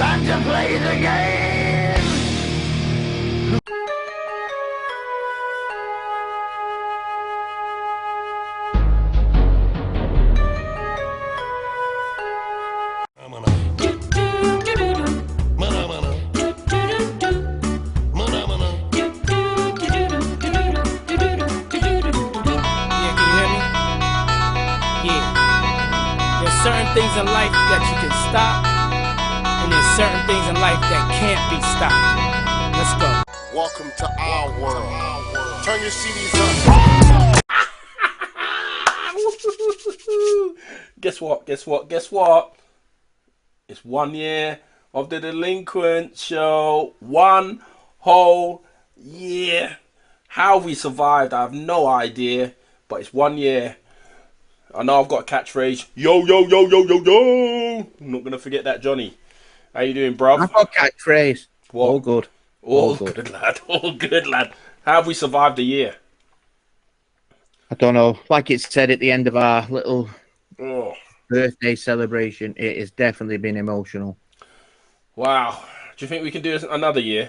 Time to play the game! Certain things in life that you can stop, and there's certain things in life that can't be stopped. Let's go. Welcome to our world. Turn your CDs up. Guess what? Guess what? Guess what? It's 1 year of the Delinquent Show. 1 whole year. How we survived, I have no idea. But it's 1 year. I know I've got a catchphrase. Yo, yo, yo, yo, yo, yo. I'm not going to forget that, Johnny. How you doing, bruv? I've got a catchphrase. What? All good. All good, lad. All good, lad. How have we survived the year? I don't know. Like it said at the end of our little birthday celebration, it has definitely been emotional. Wow. Do you think we can do another year?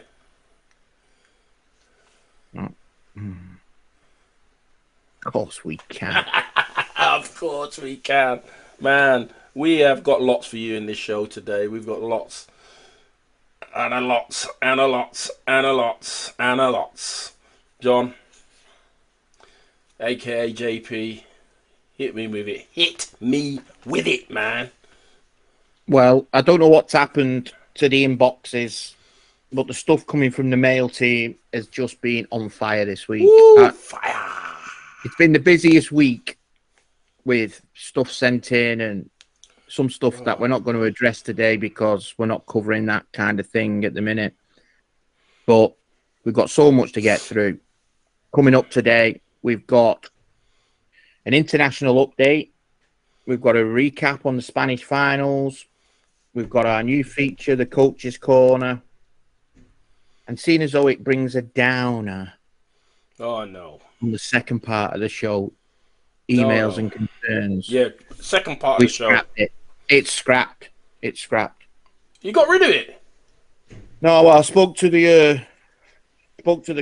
Of course we can. Of course we can. Man, we have got lots for you in this show today. We've got lots. And a lots, and a lots, and a lots, and a lots. John, a.k.a. JP, hit me with it. Hit me with it, man. Well, I don't know what's happened to the inboxes, but the stuff coming from the mail team has just been on fire this week. Ooh, fire. It's been the busiest week with stuff sent in and some stuff that we're not going to address today because we're not covering that kind of thing at the minute. But we've got so much to get through. Coming up today, we've got an international update. We've got a recap on the Spanish finals. We've got our new feature, the Coach's Corner. And seeing as though it brings a downer Oh, no. on the second part of the show, emails and concerns. Yeah, second part of We the show. scrapped it. It's scrapped. It's scrapped. You got rid of it? No, well, I spoke to the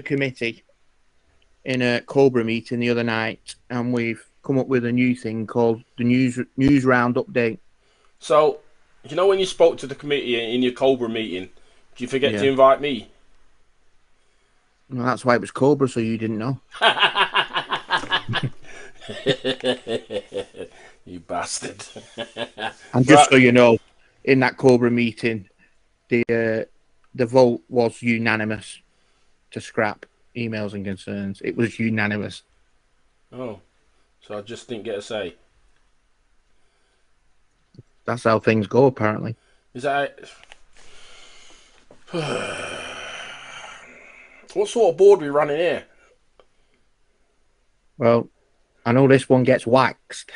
committee in a Cobra meeting the other night, and we've come up with a new thing called the news round update. So, you know when you spoke to the committee in your Cobra meeting, did you forget to invite me? Well, that's why it was Cobra, so you didn't know. You bastard. And just so you know, in that Cobra meeting, the vote was unanimous to scrap emails and concerns. It was unanimous. Oh, so I just didn't get a say. That's how things go, apparently. Is that it? What sort of board we running here? Well, I know this one gets waxed.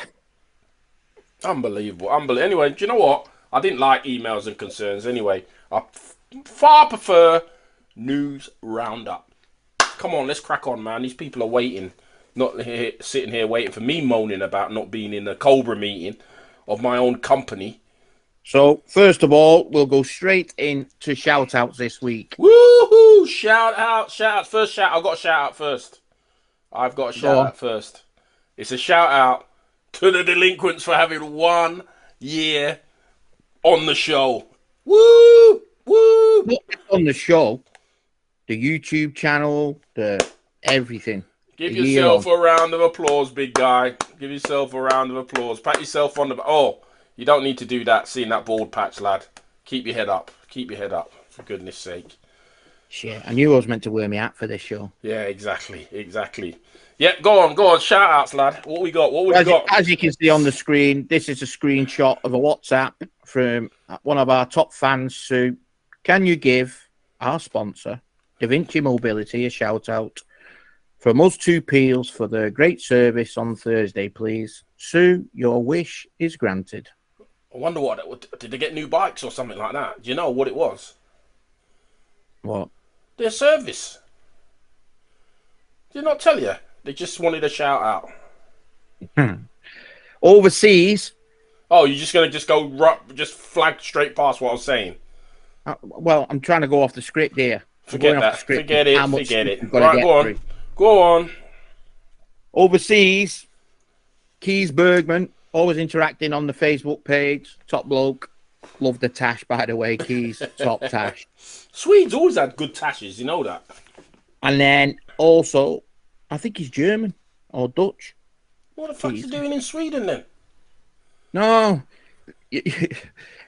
Unbelievable. Anyway, do you know what? I didn't like emails and concerns anyway. I far prefer news roundup. Come on, let's crack on, man. These people are waiting. Not sitting here waiting for me moaning about not being in the Cobra meeting of my own company. So, first of all, we'll go straight into shout-outs this week. Woohoo! Shout out. First shout. I've got a shout out first. It's a shout out to the Delinquents for having 1 year on the show. Woo! Woo! Not on the show, the YouTube channel, the everything. Give yourself a round of applause, big guy. Give yourself a round of applause. Pat yourself on the back. Oh, you don't need to do that, seeing that bald patch, lad. Keep your head up. Keep your head up, for goodness sake. Shit, I knew I was meant to wear my hat for this show. Yeah, exactly. Yeah, go on. Shout outs, lad. What we got? As you can see on the screen, this is a screenshot of a WhatsApp from one of our top fans, Sue. Can you give our sponsor, Da Vinci Mobility, a shout out from us two peels for the great service on Thursday, please? Sue, your wish is granted. I wonder did they get new bikes or something like that? Do you know what it was? What? Their service. Did I not tell you? They just wanted a shout out. Overseas. Oh, you're just gonna just flag straight past what I was saying? Well, I'm trying to go off the script here. Forget that. Forget it. Right, go on. Through. Go on. Overseas, Keys Bergman, always interacting on the Facebook page. Top bloke. Love the tash, by the way, Keys. Top tash. Swedes always had good tashes, you know that. And then also, I think he's German or Dutch. What the fuck's he doing in Sweden then? No.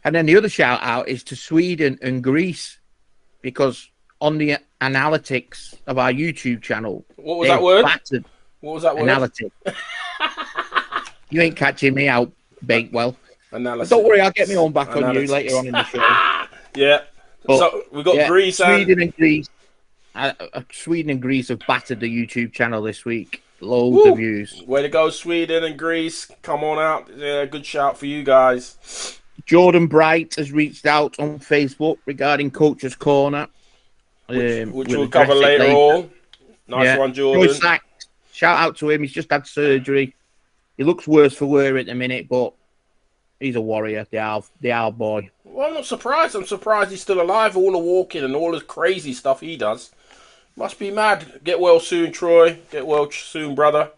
And then the other shout out is to Sweden and Greece, because on the analytics of our YouTube channel, what was that word? Battered. What was that word? Analytics. You ain't catching me out, Bakewell. Analysis. Don't worry, I'll get my own back on you later on in the show. Yeah. But, so we've got Greece Sweden and Greece. Sweden and Greece have battered the YouTube channel this week. Loads of views. Way to go, Sweden and Greece. Come on out. Yeah, good shout for you guys. Jordan Bright has reached out on Facebook regarding Coach's Corner. Which we'll cover later on. Nice one, Jordan. Shout out to him. He's just had surgery. He looks worse for wear at the minute, but he's a warrior, the owl boy. Well, I'm not surprised. I'm surprised he's still alive. All the walking and all the crazy stuff he does. Must be mad. Get well soon, Troy. Get well soon, brother.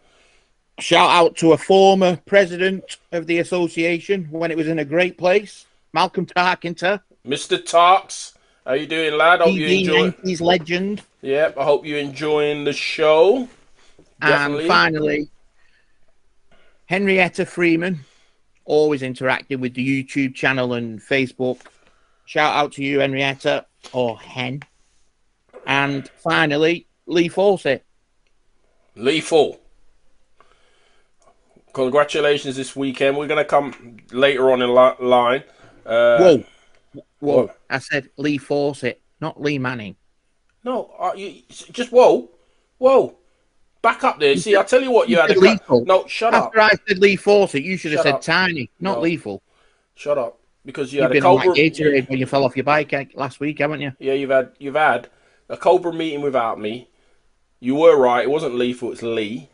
Shout out to a former president of the association when it was in a great place, Malcolm Tarkington. Mr. Tarks. How you doing, lad? Hope you enjoy. He's legend. Yep, I hope you're enjoying the show. Definitely. And finally, Henrietta Freeman, always interacting with the YouTube channel and Facebook. Shout out to you, Henrietta, or Hen. And finally, Lee Fawcett. Lethal. Congratulations this weekend. We're going to come later on in line. Whoa. What? I said Lee Fawcett, not Lee Manning. No, you just whoa. Back up there. See, I tell you what, you had a lethal. No, shut up. After I said Lee Fawcett, you should have said Tiny, not lethal. Shut up, because You've been like Gatorade when you fell off your bike last week, haven't you? Yeah, you've had a Cobra meeting without me. You were right. It wasn't lethal. It's Lee.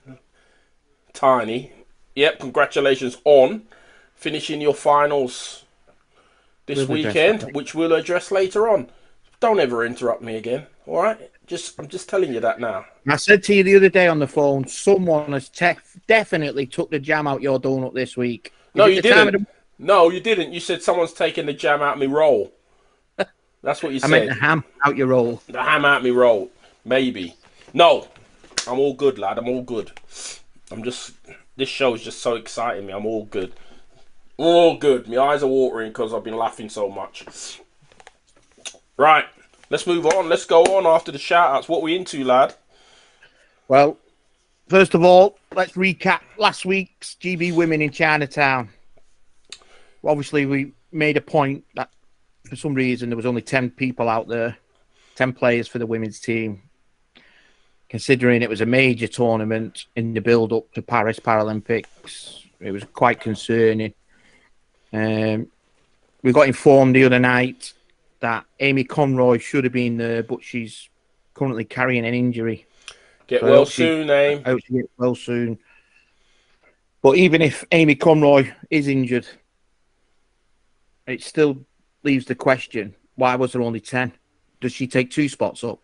Tiny. Yep. Congratulations on finishing your finals this weekend, which we'll address later on. Don't ever interrupt me again. All right? I'm just telling you that now. I said to you the other day on the phone, someone has definitely took the jam out your donut this week. No, you didn't. No, you didn't. You said someone's taking the jam out of me roll. That's what you said. I meant the ham out your roll. The ham out me roll. Maybe. No. I'm all good, lad. I'm all good. This show is just so exciting me. I'm all good. All good. My eyes are watering because I've been laughing so much. Right. Let's move on. Let's go on after the shout-outs. What we into, lad? Well, first of all, let's recap last week's GB Women in Chinatown. Obviously, we made a point that for some reason there was only 10 people out there, 10 players for the women's team. Considering it was a major tournament in the build-up to Paris Paralympics, it was quite concerning. We got informed the other night that Amy Conroy should have been there, but she's currently carrying an injury. Get well soon, Amy. I hope she gets well soon. But even if Amy Conroy is injured, it still leaves the question, why was there only 10? Does she take 2 spots up?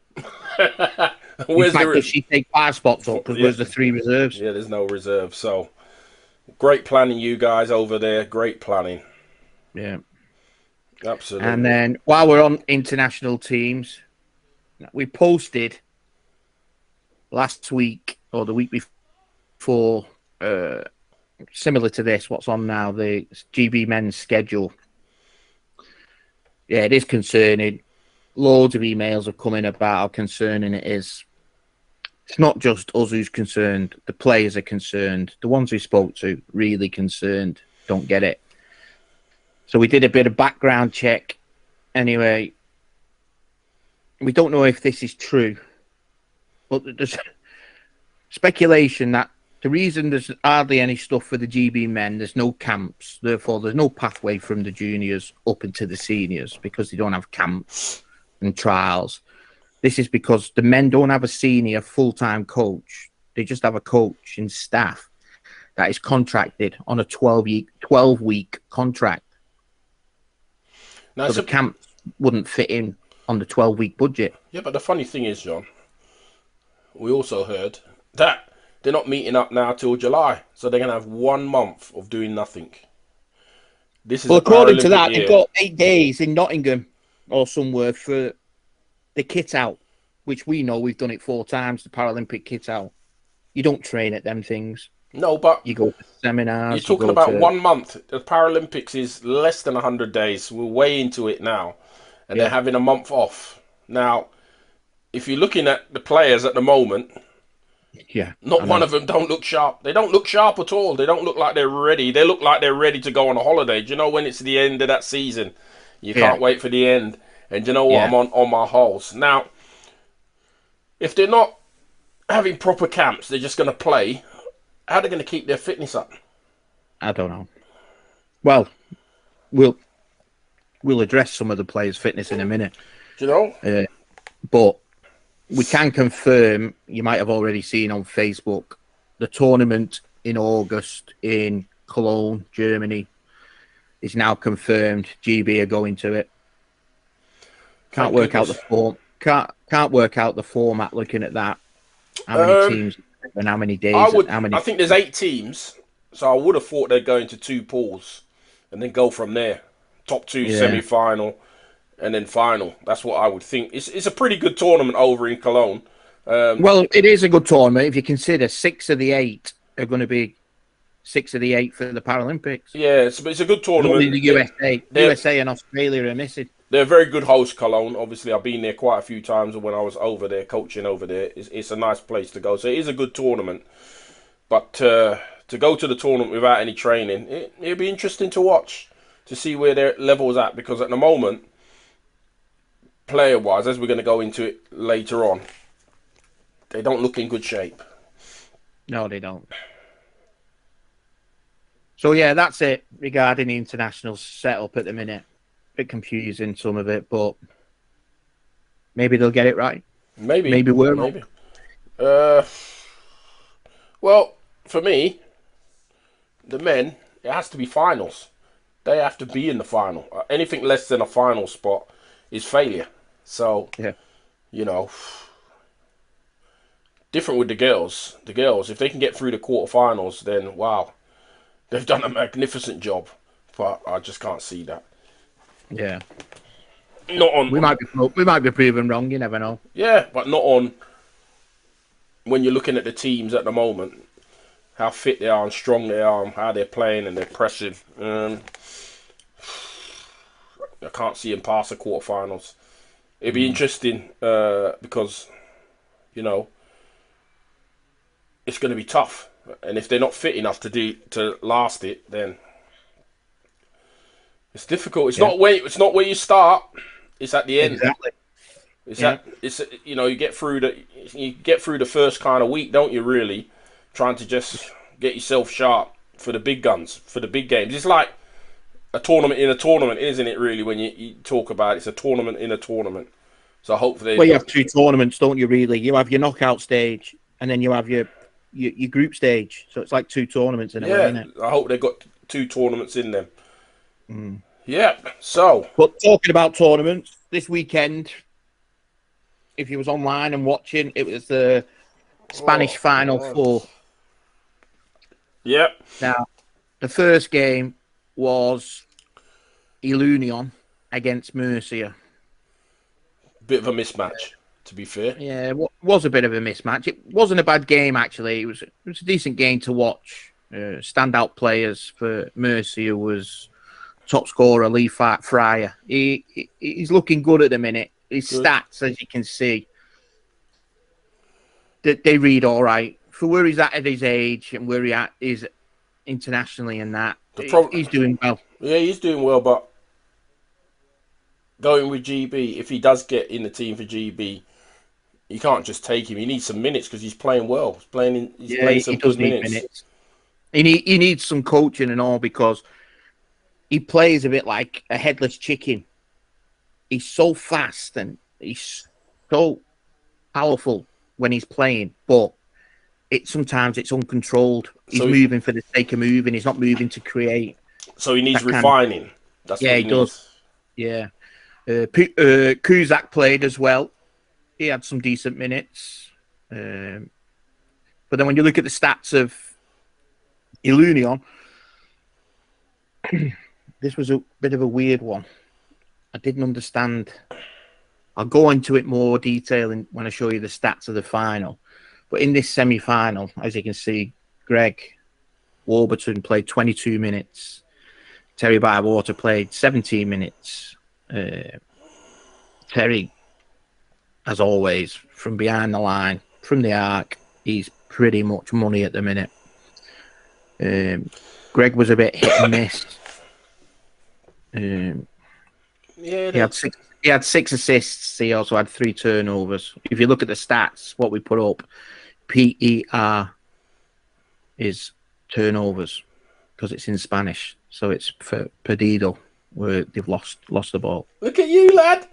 Does she take 5 spots up? Because where's the 3 reserves? Yeah, there's no reserve. So, great planning, you guys over there. Great planning. Yeah. Absolutely. And then, while we're on international teams, we posted last week, or the week before, similar to this, what's on now, the GB men's schedule. Yeah, it is concerning. Loads of emails are coming about how concerning it is. It's not just us who's concerned. The players are concerned. The ones we spoke to, really concerned. Don't get it. So we did a bit of background check. Anyway, we don't know if this is true, but there's speculation that the reason there's hardly any stuff for the GB men, there's no camps. Therefore, there's no pathway from the juniors up into the seniors because they don't have camps and trials. This is because the men don't have a senior full-time coach. They just have a coach and staff that is contracted on a 12-week contract. Now, so the camps wouldn't fit in on the 12-week budget. Yeah, but the funny thing is, John, we also heard that they're not meeting up now till July, so they're gonna have 1 month of doing nothing. This is Well, a according to Paralympic that, year. they've got 8 days in Nottingham or somewhere for the kit out, which we know we've done it 4 times, the Paralympic kit out. You don't train at them things. No, but You go to seminars. you're talking about 1 month. The Paralympics is less than 100 days. We're way into it now, and they're having a month off. Now, if you're looking at the players at the moment, not one of them don't look sharp. They don't look sharp at all. They don't look like they're ready. They look like they're ready to go on a holiday. Do you know when it's the end of that season? You can't wait for the end. And do you know what? I'm on my holes. Now, if they're not having proper camps, they're just going to play. How are they going to keep their fitness up? I don't know. Well, we'll address some of the players' fitness in a minute. Do you know? But we can confirm, you might have already seen on Facebook, the tournament in August in Cologne, Germany, is now confirmed. GB are going to it. Can't work out the form. Can't work out the format looking at that. How many teams and how many days? I think there's 8 teams, so I would have thought they'd go into 2 pools and then go from there. Top 2 semi-final and then final. That's what I would think. It's a pretty good tournament over in Cologne. Well, it is a good tournament if you consider 6 of the 8 are going to be 6 of the 8 for the Paralympics. Yeah, it's a good tournament. Only the USA and Australia are missing. They're a very good host, Cologne. Obviously, I've been there quite a few times when I was over there, coaching over there. It's a nice place to go. So it is a good tournament. But to go to the tournament without any training, it'll be interesting to watch, to see where their level's at. Because at the moment, player-wise, as we're going to go into it later on, they don't look in good shape. No, they don't. So, yeah, that's it regarding the international setup at the minute. Bit confusing, some of it, but maybe they'll get it right. Maybe we're maybe. Well, for me, the men, it has to be finals. They have to be in the final. Anything less than a final spot is failure. So, you know, different with the girls. The girls, if they can get through the quarterfinals, then wow, they've done a magnificent job. But I just can't see that. Yeah. Not on. We might be proven wrong. You never know. Yeah, but not on. When you're looking at the teams at the moment, how fit they are and strong they are, and how they're playing and they're pressing. I can't see them pass the quarterfinals. It'd be interesting because, you know, it's going to be tough, and if they're not fit enough to last it, then. It's difficult. It's not where you start. It's at the end. Exactly. It's you know, you get through the first kind of week, don't you? Really, trying to just get yourself sharp for the big guns, for the big games. It's like a tournament in a tournament, isn't it? Really, when you talk about it, it's a tournament in a tournament. So hopefully, well, you have 2 tournaments, don't you? Really, you have your knockout stage, and then you have your group stage. So it's like 2 tournaments in a way, isn't it? I hope they've got 2 tournaments in them. Yeah, so. But talking about tournaments, this weekend, if you was online and watching, it was the Spanish Final Four. Yep. Now, the first game was Ilunion against Murcia. Bit of a mismatch, to be fair. Yeah, it was a bit of a mismatch. It wasn't a bad game, actually. It was a decent game to watch. Standout players for Murcia was top scorer Lee Fryer. He's looking good at the minute. His stats, as you can see, they read all right. For where he's at his age and where he is internationally and that, he's doing well. Yeah, he's doing well, but going with GB, if he does get in the team for GB, you can't just take him. He needs some minutes because he's playing well. He's playing some good minutes. He needs some coaching and all because he plays a bit like a headless chicken. He's so fast and he's so powerful when he's playing, but sometimes it's uncontrolled. He's moving for the sake of moving. He's not moving to create. So he needs refining. That's what he does. Yeah. Kuzak played as well. He had some decent minutes. But then when you look at the stats of Ilunion, this was a bit of a weird one. I didn't understand. I'll go into it more detail when I show you the stats of the final. But in this semi-final, as you can see, Greg Warburton played 22 minutes. Terry Bywater played 17 minutes. Terry, as always, from behind the line, from the arc, he's pretty much money at the minute. Greg was a bit hit and miss. He had 6 assists. He also had 3 turnovers. If you look at the stats, what we put up, PER is turnovers because it's in Spanish. So it's for perdido, where they've lost the ball. Look at you, lad.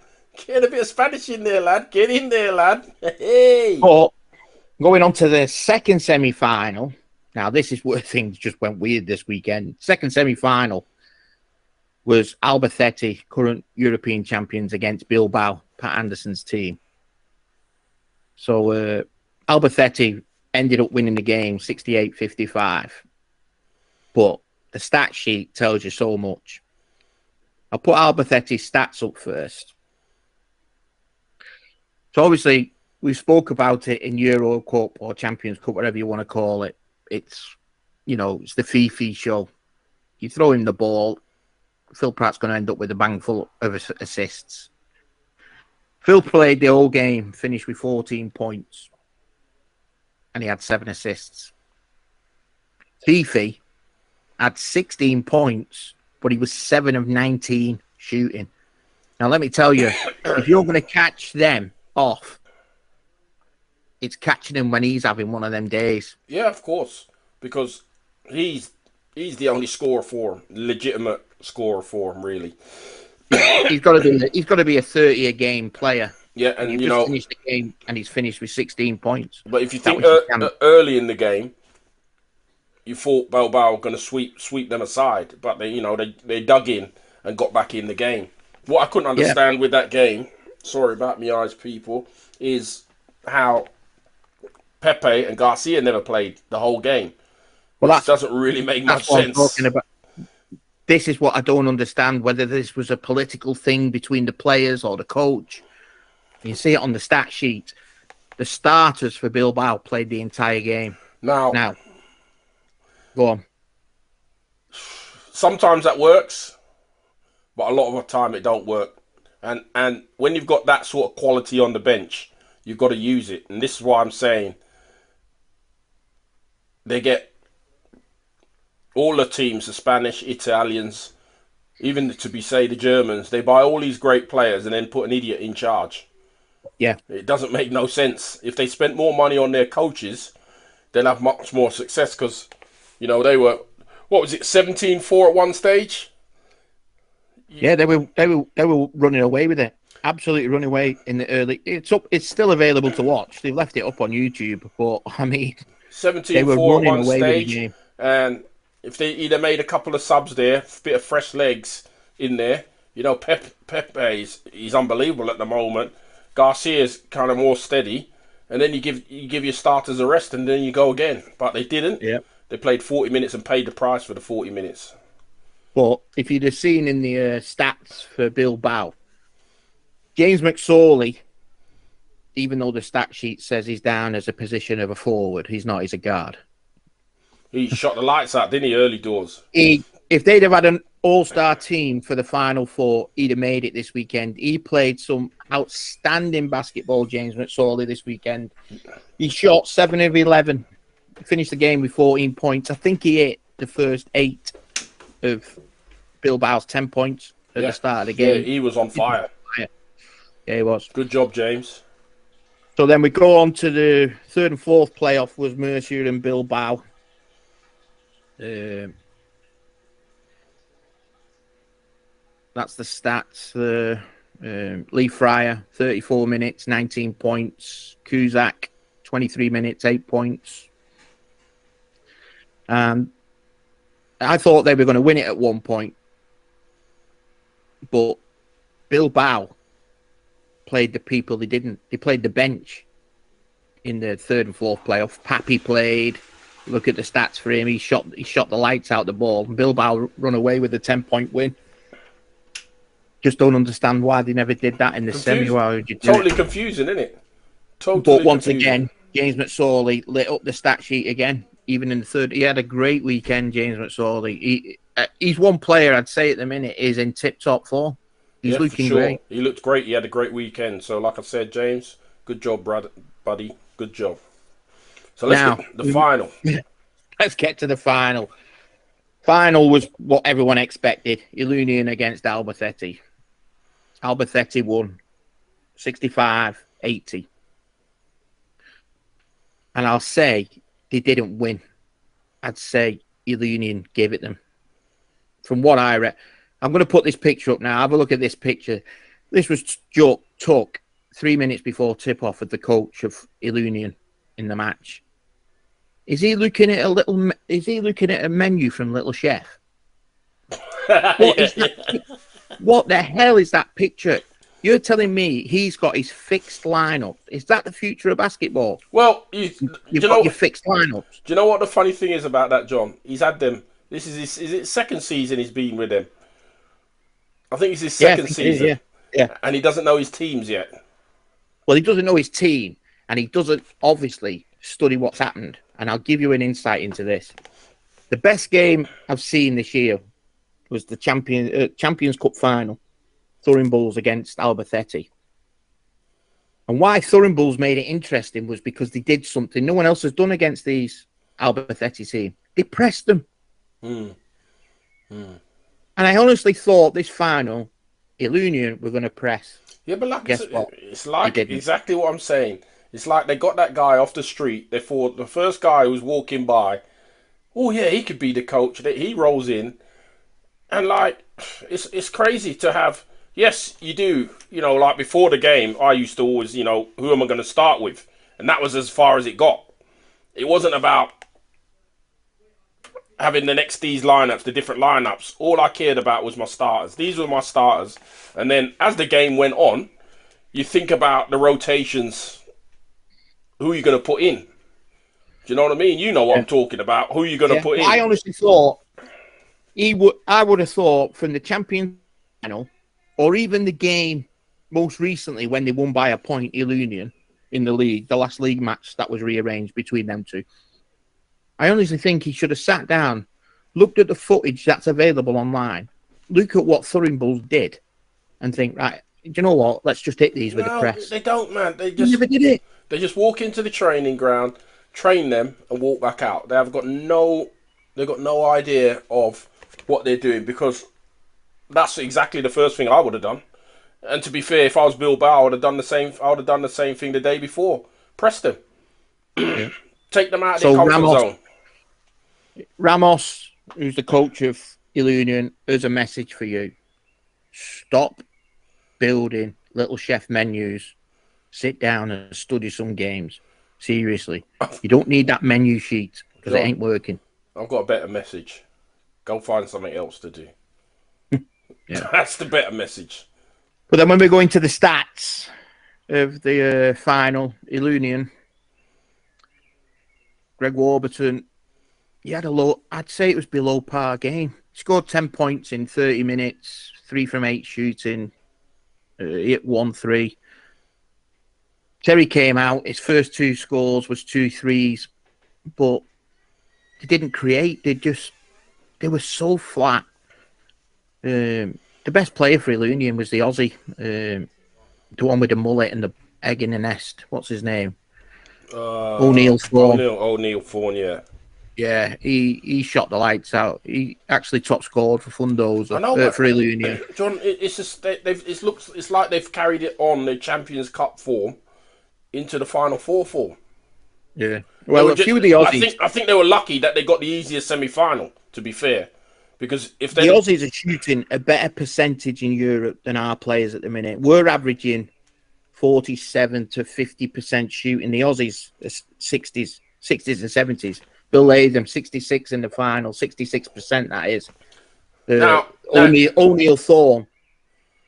Get a bit of Spanish in there, lad. Get in there, lad. Hey. But going on to the second semi-final. Now, this is where things just went weird this weekend. Second semi-final was Albacete, current European champions, against Bilbao, Pat Anderson's team. So Albacete ended up winning the game 68-55. But the stat sheet tells you so much. I'll put Albacete's stats up first. So obviously, we spoke about it in Euro Cup or Champions Cup, whatever you want to call it. It's, it's the Fifi show. You throw him the ball, Phil Pratt's going to end up with a bang full of assists. Phil played the whole game, finished with 14 points, and he had 7 assists. Fifi had 16 points, but he was 7 of 19 shooting. Now, let me tell you, if you're going to catch them off, it's catching him when he's having one of them days. Yeah, of course, because he's the only scorer for him, legitimate scorer for him, really. He's got to be a 30 a game player. Yeah, and you've just finished the game, and he's finished with 16 points. But if you think early in the game, you thought Bilbao were going to sweep them aside, but they dug in and got back in the game. What I couldn't understand with that game, sorry about my eyes, people, is how Pepe and Garcia never played the whole game. Well, that doesn't really make much sense. I'm talking about. This is what I don't understand, whether this was a political thing between the players or the coach. You see it on the stat sheet. The starters for Bilbao played the entire game. Now, go on. Sometimes that works, but a lot of the time it don't work. And when you've got that sort of quality on the bench, you've got to use it. And this is why I'm saying they get all the teams, the Spanish, Italians, even the Germans, they buy all these great players and then put an idiot in charge. Yeah. It doesn't make no sense. If they spent more money on their coaches, they'll have much more success because, they were, 17-4 at one stage? Yeah, they were running away with it. Absolutely running away in the early. It's still available to watch. They've left it up on YouTube, but I mean, 17-4 at one stage, and if they either made a couple of subs there, a bit of fresh legs in there, Pepe he's unbelievable at the moment. Garcia's kind of more steady, and then you give your starters a rest, and then you go again. But they didn't. Yeah, they played 40 minutes and paid the price for the 40 minutes. But if you'd have seen in the stats for Bilbao, James McSorley, even though the stat sheet says he's down as a position of a forward, he's not. He's a guard. He shot the lights out, didn't he, early doors? If they'd have had an all-star team for the Final Four, he'd have made it this weekend. He played some outstanding basketball, James McSorley, this weekend. He shot 7 of 11. Finished the game with 14 points. I think he hit the first 8 of Bilbao's 10 points at the start of the game. Yeah, he was on fire. Yeah, he was. Good job, James. So then we go on to the third and fourth playoff was Murcia and Bilbao. That's the stats. Lee Fryer, 34 minutes, 19 points. Kuzak, 23 minutes, 8 points. And I thought they were going to win it at one point. But Bilbao played the people they didn't. They played the bench in the third and fourth playoff. Pappy played. Look at the stats for him. He shot the lights out the ball. And Bilbao run away with a 10-point win. Just don't understand why they never did that in the semi. Why would you do Totally it? confusing, isn't it? Totally. But once confusing. again, James McSorley lit up the stat sheet again. Even in the third, he had a great weekend. James McSorley. He's one player I'd say at the minute is in tip-top form. He's looking great. He looked great. He had a great weekend. So, like I said, James, good job, buddy. Good job. So let's get the final. Let's get to the final. Final was what everyone expected. Ilunion against Albacete. Albacete won 65-80. And I'll say they didn't win. I'd say Ilunion gave it them. From what I read, I'm going to put this picture up now. Have a look at this picture. This was took 3 minutes before tip-off of the coach of Ilunion in the match. Is he looking at a menu from Little Chef? What the hell is that picture? You're telling me he's got his fixed lineup. Is that the future of basketball? Well, You've got your fixed lineups. Do you know what the funny thing is about that, John? He's had them. This is his second season he's been with them. I think it's his second season. Yeah. And he doesn't know his teams yet. Well, he doesn't know his team, and he doesn't obviously study what's happened. And I'll give you an insight into this. The best game I've seen this year was the Champions Cup final, Thurin Bulls against Albacete. And why Thurin Bulls made it interesting was because they did something no one else has done against these Albacete team. They pressed them. And I honestly thought this final, Ilunion were going to press. Yeah, but like Guess what? It's like exactly what I'm saying. It's like they got that guy off the street. They thought the first guy who was walking by, oh yeah, he could be the coach. He rolls in, and like it's crazy to have. Yes, you do. You know, like before the game, I used to always, who am I going to start with, and that was as far as it got. It wasn't about having the next these lineups, the different lineups. All I cared about was my starters. These were my starters, and then as the game went on, you think about the rotations. Who are you going to put in? Do you know what I mean? You know what I'm talking about. Who are you going to put in? I honestly thought I would have thought from the champion final, or even the game most recently when they won by a point, Ilunion in the league, the last league match that was rearranged between them two. I honestly think he should have sat down, looked at the footage that's available online, look at what Thurin Bulls did, and think, right, do you know what? Let's just hit these with the press. They don't, man. They never did it. They just walk into the training ground, train them, and walk back out. They've got no idea of what they're doing, because that's exactly the first thing I would have done. And to be fair, if I was Bilbao, I would have done the same. I would have done the same thing the day before. Press them, take them out of their comfort zone. Ramos, who's the coach of Ilunion, there's a message for you. Stop building Little Chef menus. Sit down and study some games. Seriously. You don't need that menu sheet because it ain't working. I've got a better message. Go find something else to do. That's the better message. But then when we go into the stats of the final, Ilunion, Greg Warburton, he had I'd say it was below par game. He scored 10 points in 30 minutes, 3 from 8 shooting, hit 1-3. Terry came out, his first 2 scores was 2 threes, but they didn't create. They were so flat. The best player for Ilunion was the Aussie, the one with the mullet and the egg in the nest. What's his name? O'Neill Thorne. O'Neill Thorne, yeah. Yeah, he shot the lights out. He actually top scored for Fundos for Ilunion. John, it's just it's like they've carried it on the Champions Cup form into the Final Four form. Yeah. Well, a few of the Aussies. I think they were lucky that they got the easiest semi-final, to be fair. Because if the Aussies are shooting a better percentage in Europe than our players at the minute. We're averaging 47 to 50% shooting. The Aussies are 60s and 70s. Bill Latham, 66 in the final, 66% that is. O'Neill Thorne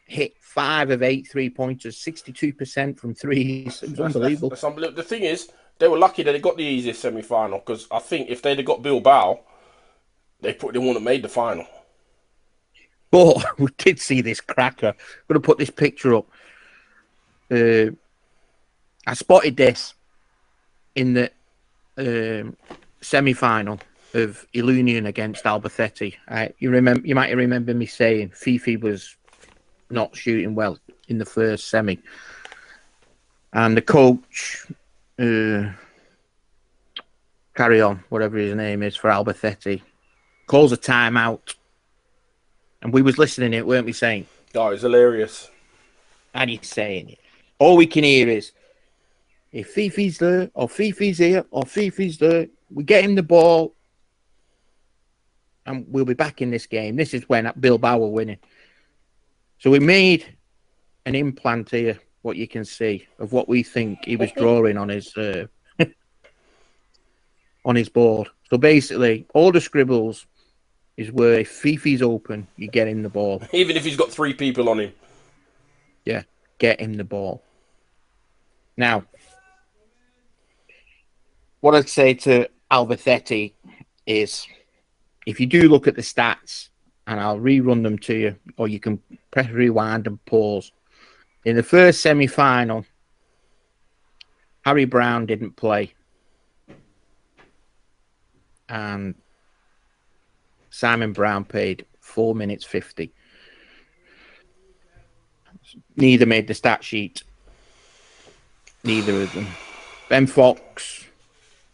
hit 5 of 8 3-pointers, 62% from threes. It was unbelievable. That's unbelievable. The thing is, they were lucky that they got the easiest semi-final, because I think if they'd have got Bilbao, they wouldn't have made the final. But we did see this cracker. I'm going to put this picture up. I spotted this in the semi-final of Ilunion against Albacete. You might remember me saying Fifi was not shooting well in the first semi, and the coach, carry on, whatever his name is for Albacete, calls a timeout, and we was listening to it, weren't we? Saying, Oh, it was hilarious. and he's saying it. All we can hear is, if Fifi's there, or Fifi's here, or Fifi's there, we get him the ball, and we'll be back in this game. This is when Bilbao were winning. So we made an implant here, what you can see, of what we think he was drawing on his on his board. So basically, all the scribbles is where if Fifi's open, you get him the ball. Even if he's got 3 people on him. Yeah, get him the ball. Now, what I'd say to Albacete is, if you do look at the stats, and I'll rerun them to you, or you can press rewind and pause. In the first semi-final, Harry Brown didn't play, and Simon Brown played 4 minutes 50. Neither made the stat sheet. Neither of them. Ben Fox,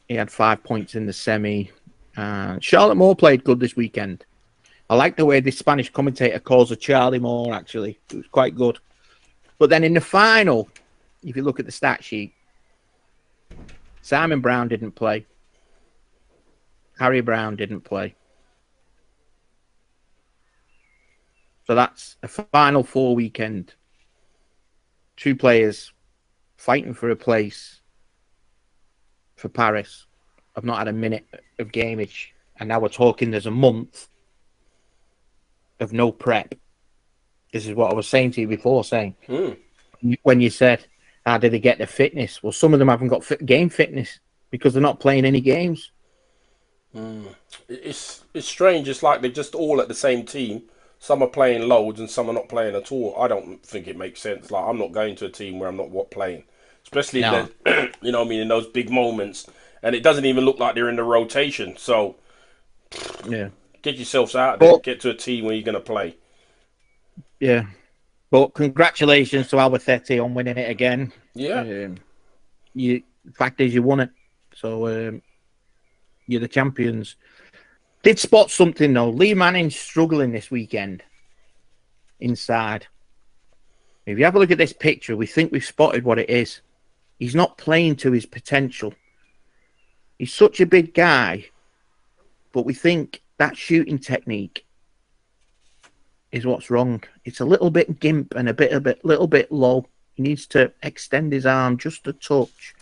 he had 5 points in the semi. Charlotte Moore played good this weekend. I like the way this Spanish commentator calls her Charlie Moore, actually. It was quite good. But then in the final, if you look at the stat sheet, Simon Brown didn't play. Harry Brown didn't play. So that's a Final Four weekend. 2 players fighting for a place for Paris. I've not had a minute of gameage. And now we're talking there's a month of no prep. This is what I was saying to you before, when you said, how did they get the fitness? Well, some of them haven't got game fitness because they're not playing any games. It's strange. It's like they're just all at the same team. Some are playing loads and some are not playing at all. I don't think it makes sense. Like, I'm not going to a team where I'm not playing. Especially, No. you know what I mean, in those big moments. And it doesn't even look like they're in the rotation. So, Yeah. get yourselves out there. Get to a team where you're going to play. Yeah. But congratulations to Albacete on winning it again. Yeah. The fact is, you won it. So, you're the champions. Did spot something, though. Lee Manning's struggling this weekend inside. If you have a look at this picture, we think we've spotted what it is. He's not playing to his potential. He's such a big guy, but we think that shooting technique is what's wrong. It's a little bit gimp and a little bit low. He needs to extend his arm just a touch.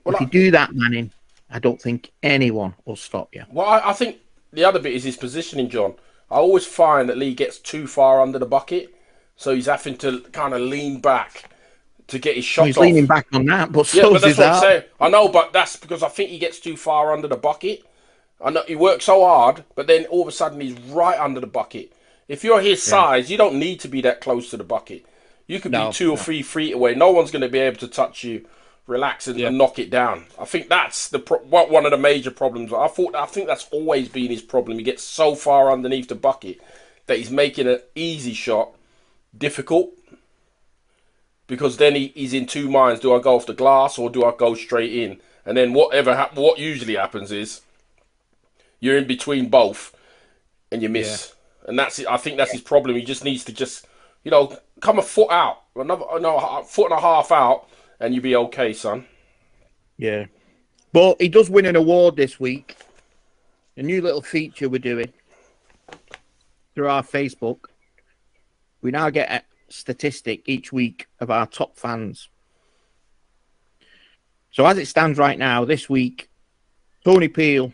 Well, if you do that, Manning, I don't think anyone will stop you. Well, I think the other bit is his positioning, John. I always find that Lee gets too far under the bucket, so he's having to kind of lean back to get his shot off. He's leaning back on that, but yeah, but that's what I'm arm. saying. I know, but that's because I think he gets too far under the bucket. I know he works so hard, but then all of a sudden he's right under the bucket. If you're his size, you don't need to be that close to the bucket. You could be 2 or 3 feet away. No one's going to be able to touch you, relax and knock it down. I think that's one of the major problems. I think that's always been his problem. He gets so far underneath the bucket that he's making an easy shot difficult, because then he's in 2 minds. Do I go off the glass or do I go straight in? And then what usually happens is you're in between both and you miss. And that's it. I think that's his problem. He just needs to come a foot out, a foot and a half out, and you'll be okay, son. Yeah. But he does win an award this week. A new little feature we're doing through our Facebook. We now get a statistic each week of our top fans. So as it stands right now, this week, Tony Peel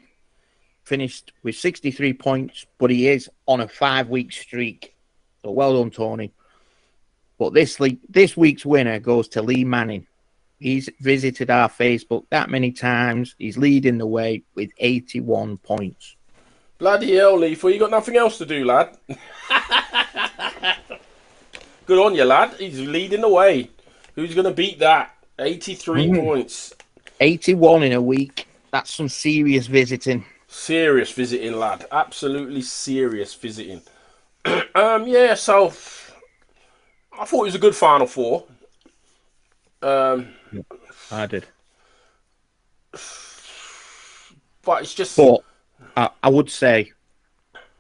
finished with 63 points, but he is on a 5-week streak. So well done, Tony. But this week's winner goes to Lee Manning. He's visited our Facebook that many times. He's leading the way with 81 points. Bloody hell, Leaf. Well, you got nothing else to do, lad. Good on you, lad. He's leading the way. Who's going to beat that? 83 points. 81 in a week. That's some serious visiting. Serious visiting, lad. Absolutely serious visiting. Yeah, so I thought it was a good Final Four. I did. But it's just... But I would say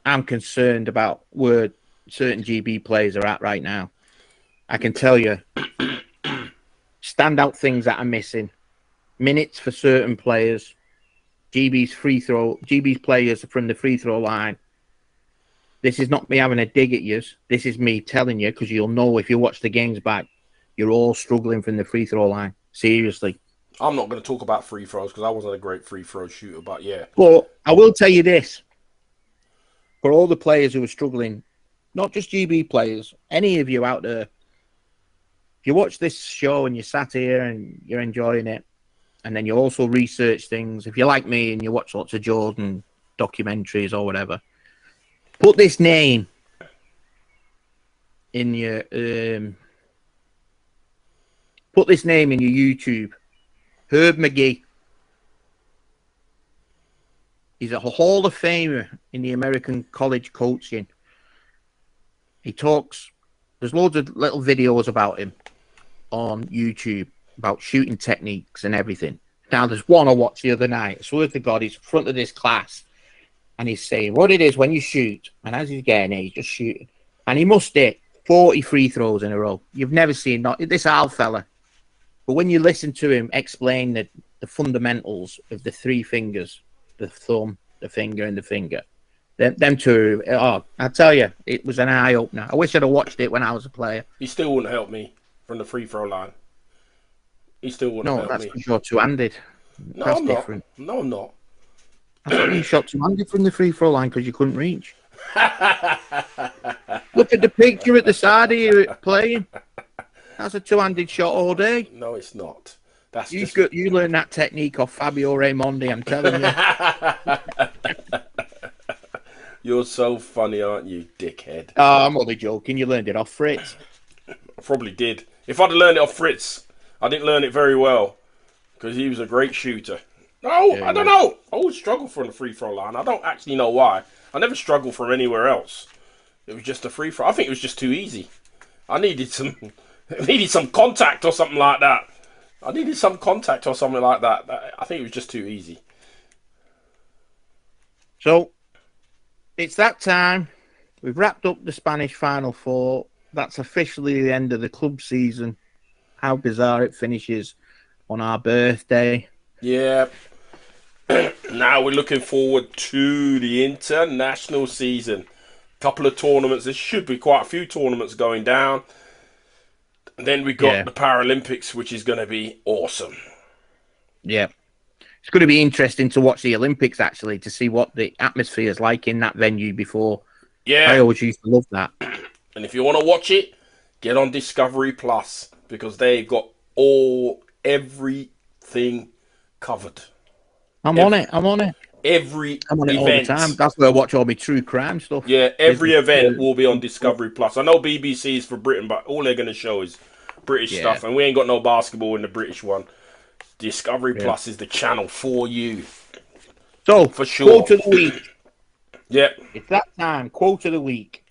I'm concerned about where certain GB players are at right now. I can tell you standout things that are missing. Minutes for certain players. GB's players from the free throw line. This is not me having a dig at you. This is me telling you, because you'll know if you watch the games back, you're all struggling from the free throw line. Seriously. I'm not going to talk about free throws because I wasn't a great free throw shooter, but yeah. But I will tell you this. For all the players who are struggling, not just GB players, any of you out there, if you watch this show and you sat here and you're enjoying it, and then you also research things, if you're like me and you watch lots of Jordan documentaries or whatever, put this name in your YouTube. Herb McGee. He's a Hall of Famer in the American college coaching. He talks, there's loads of little videos about him on YouTube about shooting techniques and everything. Now, there's one I watched the other night. I swear to God, he's in front of this class and he's saying what it is when you shoot. And as he's getting it, he's just shooting. And he must hit 40 free throws in a row. You've never seen this old fella. But when you listen to him explain the fundamentals of the three fingers, the thumb, the finger, and the finger, them two, I tell you, it was an eye-opener. I wish I'd have watched it when I was a player. He still wouldn't help me from the free throw line. He still wouldn't help me. No, that's because you're two-handed. No, That's I'm different. not. No, I'm not. I thought you shot two-handed from the free throw line because you couldn't reach. Look at the picture at the side of you playing. That's a two-handed shot all day. No, it's not. That's you learned that technique off Fabio Raimondi, I'm telling you. You're so funny, aren't you, dickhead? Oh, I'm only joking. You learned it off Fritz. I probably did. If I'd have learned it off Fritz, I didn't learn it very well because he was a great shooter. No, yeah, I don't know. I always struggle from the free throw line. I don't actually know why. I never struggled from anywhere else. It was just a free throw. I think it was just too easy. I needed some contact or something like that. I think it was just too easy. So, it's that time. We've wrapped up the Spanish Final Four. That's officially the end of the club season. How bizarre it finishes on our birthday. Yeah. Now we're looking forward to the international season. Couple of tournaments. There should be quite a few tournaments going down. And then we got the Paralympics, which is going to be awesome. Yeah. It's going to be interesting to watch the Olympics, actually, to see what the atmosphere is like in that venue before. Yeah. I always used to love that. And if you want to watch it, get on Discovery Plus because they've got everything covered. I'm on it. I'm on it event. all the time. That's where I watch all my true crime stuff. Yeah, every event will be on Discovery Plus. I know BBC is for Britain, but all they're going to show is British stuff, and we ain't got no basketball in the British one. Discovery Plus is the channel for you. So, for sure. Quote of the week. Yeah. It's that time. Quote of the week.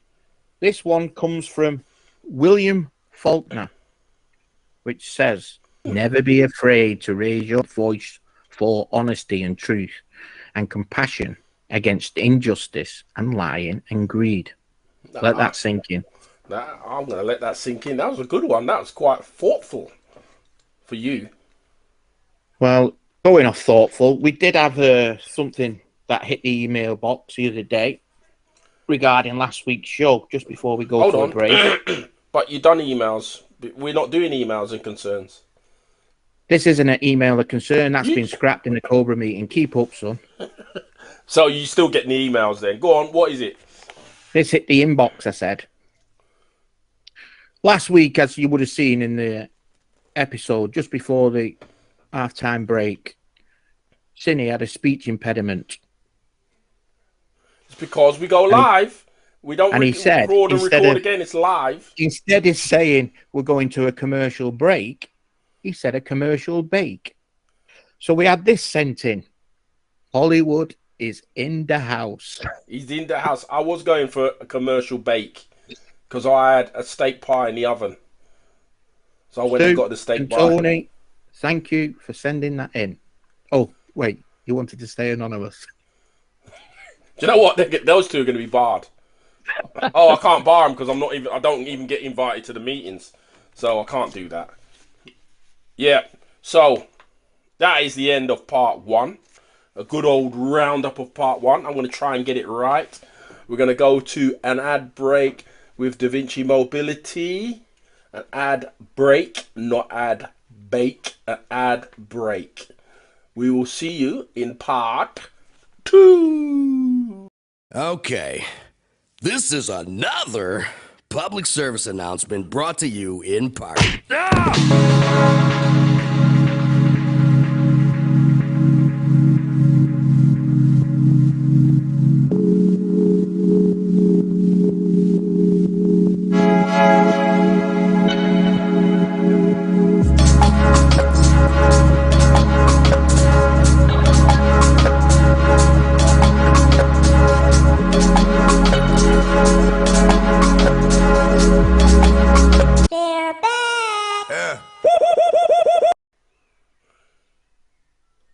This one comes from William Faulkner, which says, "Never be afraid to raise your voice for honesty and truth and compassion against injustice and lying and greed." Let that sink in. I'm going to let that sink in. That was a good one. That was quite thoughtful for you. Well, going off thoughtful, we did have something that hit the email box the other day regarding last week's show, just before we go to a break. But you done emails. We're not doing emails and concerns. This isn't an email of concern. That's been scrapped in the Cobra meeting. Keep up, son. So you still getting the emails then? Go on. What is it? This hit the inbox, I said. Last week, as you would have seen in the episode, just before the half-time break, Cinny had a speech impediment. It's because we go live. We don't he said, record and record again. It's live. Instead of saying we're going to a commercial break, he said a commercial bake. So we had this sent in. Hollywood is in the house. He's in the house. I was going for a commercial bake because I had a steak pie in the oven. So I went and got the steak pie. Tony, thank you for sending that in. Oh, wait. You wanted to stay anonymous. Do you know what? Those two are going to be barred. Oh, I can't bar them because I don't even get invited to the meetings. So I can't do that. Yeah. So that is the end of part 1. A good old roundup of part 1. I'm going to try and get it right. We're going to go to an ad break with Da Mobility. An ad break, not ad bake. An ad break. We will see you in part 2. Okay, this is another public service announcement brought to you in part.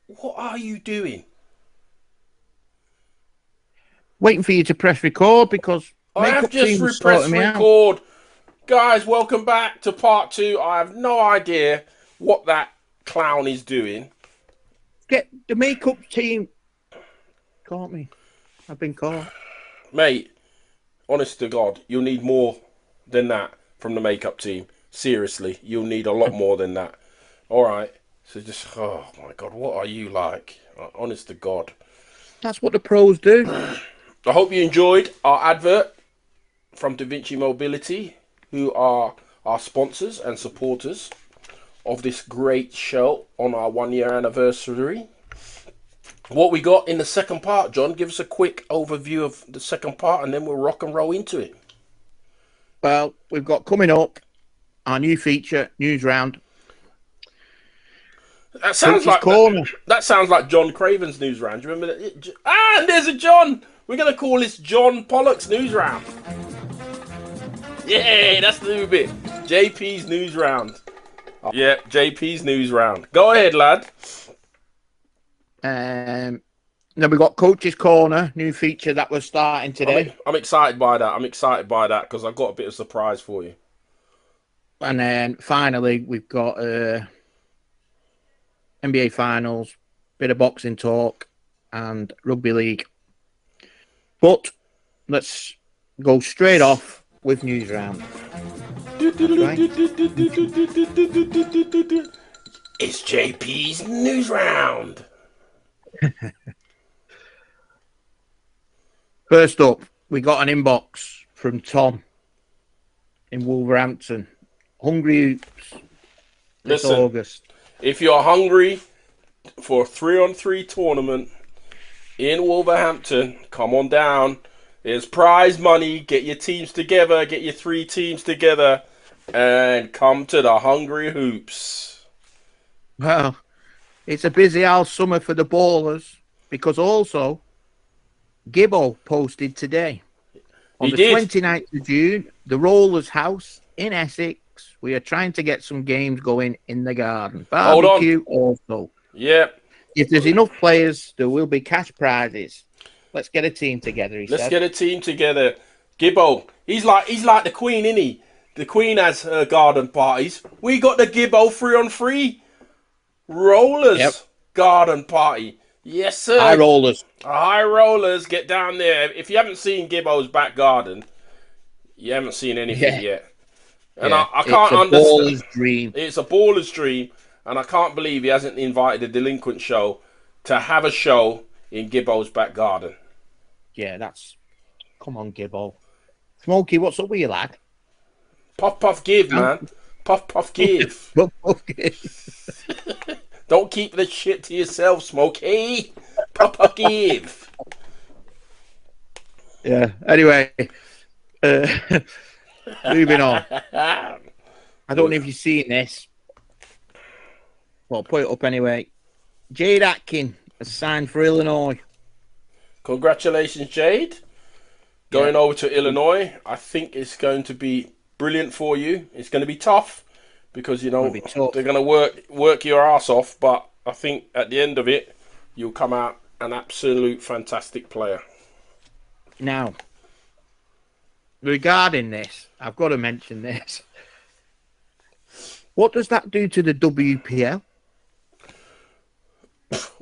What are you doing? Waiting for you to press record because I have just pressed record. Guys, welcome back to part 2. I have no idea what that clown is doing. Get the makeup team. Caught me. I've been caught. Mate, honest to God, you'll need more than that from the makeup team. Seriously, you'll need a lot more than that. All right. So just, oh my God, what are you like? Honest to God. That's what the pros do. I hope you enjoyed our advert from Da Mobility, who are our sponsors and supporters of this great show on our 1-year anniversary. What we got in the second part, John? Give us a quick overview of the second part and then we'll rock and roll into it. Well, we've got coming up our new feature, News Round. That sounds like John Craven's news round. Do you remember that? And there's a John. We're gonna call this John Pollock's news round. Yeah, that's the new bit. JP's news round. Yeah, JP's news round. Go ahead, lad. Then we've got Coach's Corner, new feature that we're starting today. I'm excited by that because I've got a bit of surprise for you. And then finally, we've got NBA Finals, bit of boxing talk, and rugby league. But let's go straight off with News Round. Right. It's JP's news round. First up, we got an inbox from Tom in Wolverhampton. Hungry Hoops this August. If you're hungry for a 3-on-3 tournament in Wolverhampton, come on down. There's prize money. Get your teams together. Get your 3 teams together and come to the Hungry Hoops. Well, it's a busy old summer for the ballers because also Gibbo posted today. On the 29th of June, the Rollers House in Essex, we are trying to get some games going in the garden. Barbecue also. Yeah. If there's enough players, there will be cash prizes. Let's get a team together, he said. Let's get a team together. Gibbo, he's like the Queen, isn't he? The Queen has her garden parties. We got the Gibbo 3-on-3 Rollers garden party. Yes, sir. High Rollers. High Rollers, get down there. If you haven't seen Gibbo's back garden, you haven't seen anything yet. And I can't understand. It's a baller's dream. It's a baller's dream. And I can't believe he hasn't invited the Delinquent Show to have a show in Gibbo's back garden. Yeah, that's... Come on, Gibbo. Smokey, what's up with you, lad? Puff, give, man. Puff, give. Okay. Don't keep the shit to yourself, Smokey. Puff, give. Yeah. Anyway, moving on. I don't know if you've seen this. Well, I'll put it up anyway. Jade Atkin has signed for Illinois. Congratulations, Jade. Going over to Illinois. I think it's going to be brilliant for you. It's going to be tough because, they're going to work your ass off. But I think at the end of it, you'll come out an absolute fantastic player. Now, regarding this, I've got to mention this. What does that do to the WPL?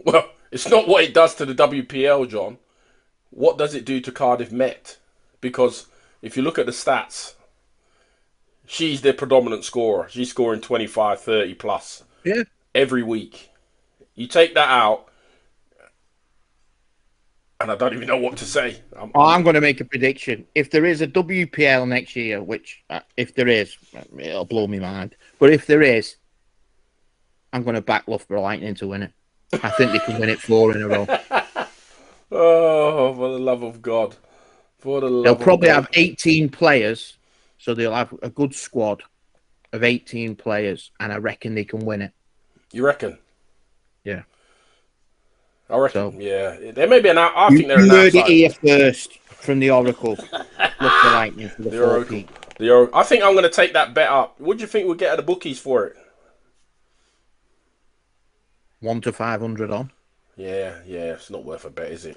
Well, it's not what it does to the WPL, John. What does it do to Cardiff Met? Because if you look at the stats, she's their predominant scorer. She's scoring 25, 30 plus every week. You take that out, and I don't even know what to say. I'm going to make a prediction. If there is a WPL next year, which if there is, it'll blow my mind. But if there is, I'm going to back Loughborough Lightning to win it. I think they can win it 4 in a row. Oh, for the love of God. They'll probably have 18 players, so they'll have a good squad of 18 players, and I reckon they can win it. You reckon? Yeah. I reckon, yeah. There may be I think they're you an heard outside. it here first from the Oracle. Look the Lightning for the 4P. I think I'm going to take that bet up. What do you think we'll get at the bookies for it? 1 to 500 on. Yeah, it's not worth a bet, is it?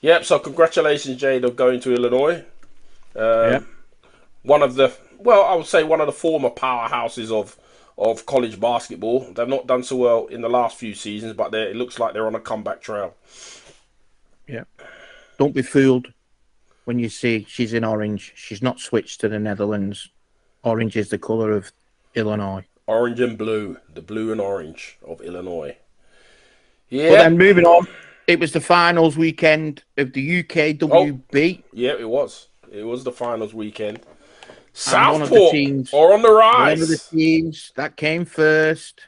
Yep, so congratulations, Jade, of going to Illinois. One of the, I would say one of the former powerhouses of college basketball. They've not done so well in the last few seasons, but it looks like they're on a comeback trail. Yeah. Don't be fooled when you see she's in orange. She's not switched to the Netherlands. Orange is the colour of Illinois. Orange and blue. The blue and orange of Illinois. Yeah. But then moving on, it was the finals weekend of the UKWB. Yeah, it was. It was the finals weekend. Southport are on the rise. One of the teams that came first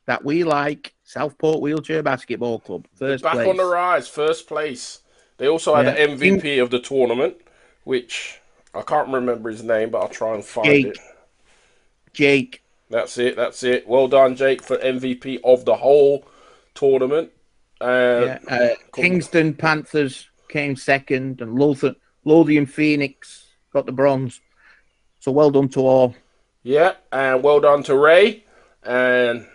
that we like, Southport Wheelchair Basketball Club. First back place. On the rise, first place. They also had the MVP of the tournament, which I can't remember his name, but I'll try and find it. Jake. That's it. Well done, Jake, for MVP of the whole tournament. Kingston Panthers came second, and Lothian Phoenix got the bronze. So well done to all. Yeah, and well done to Ray and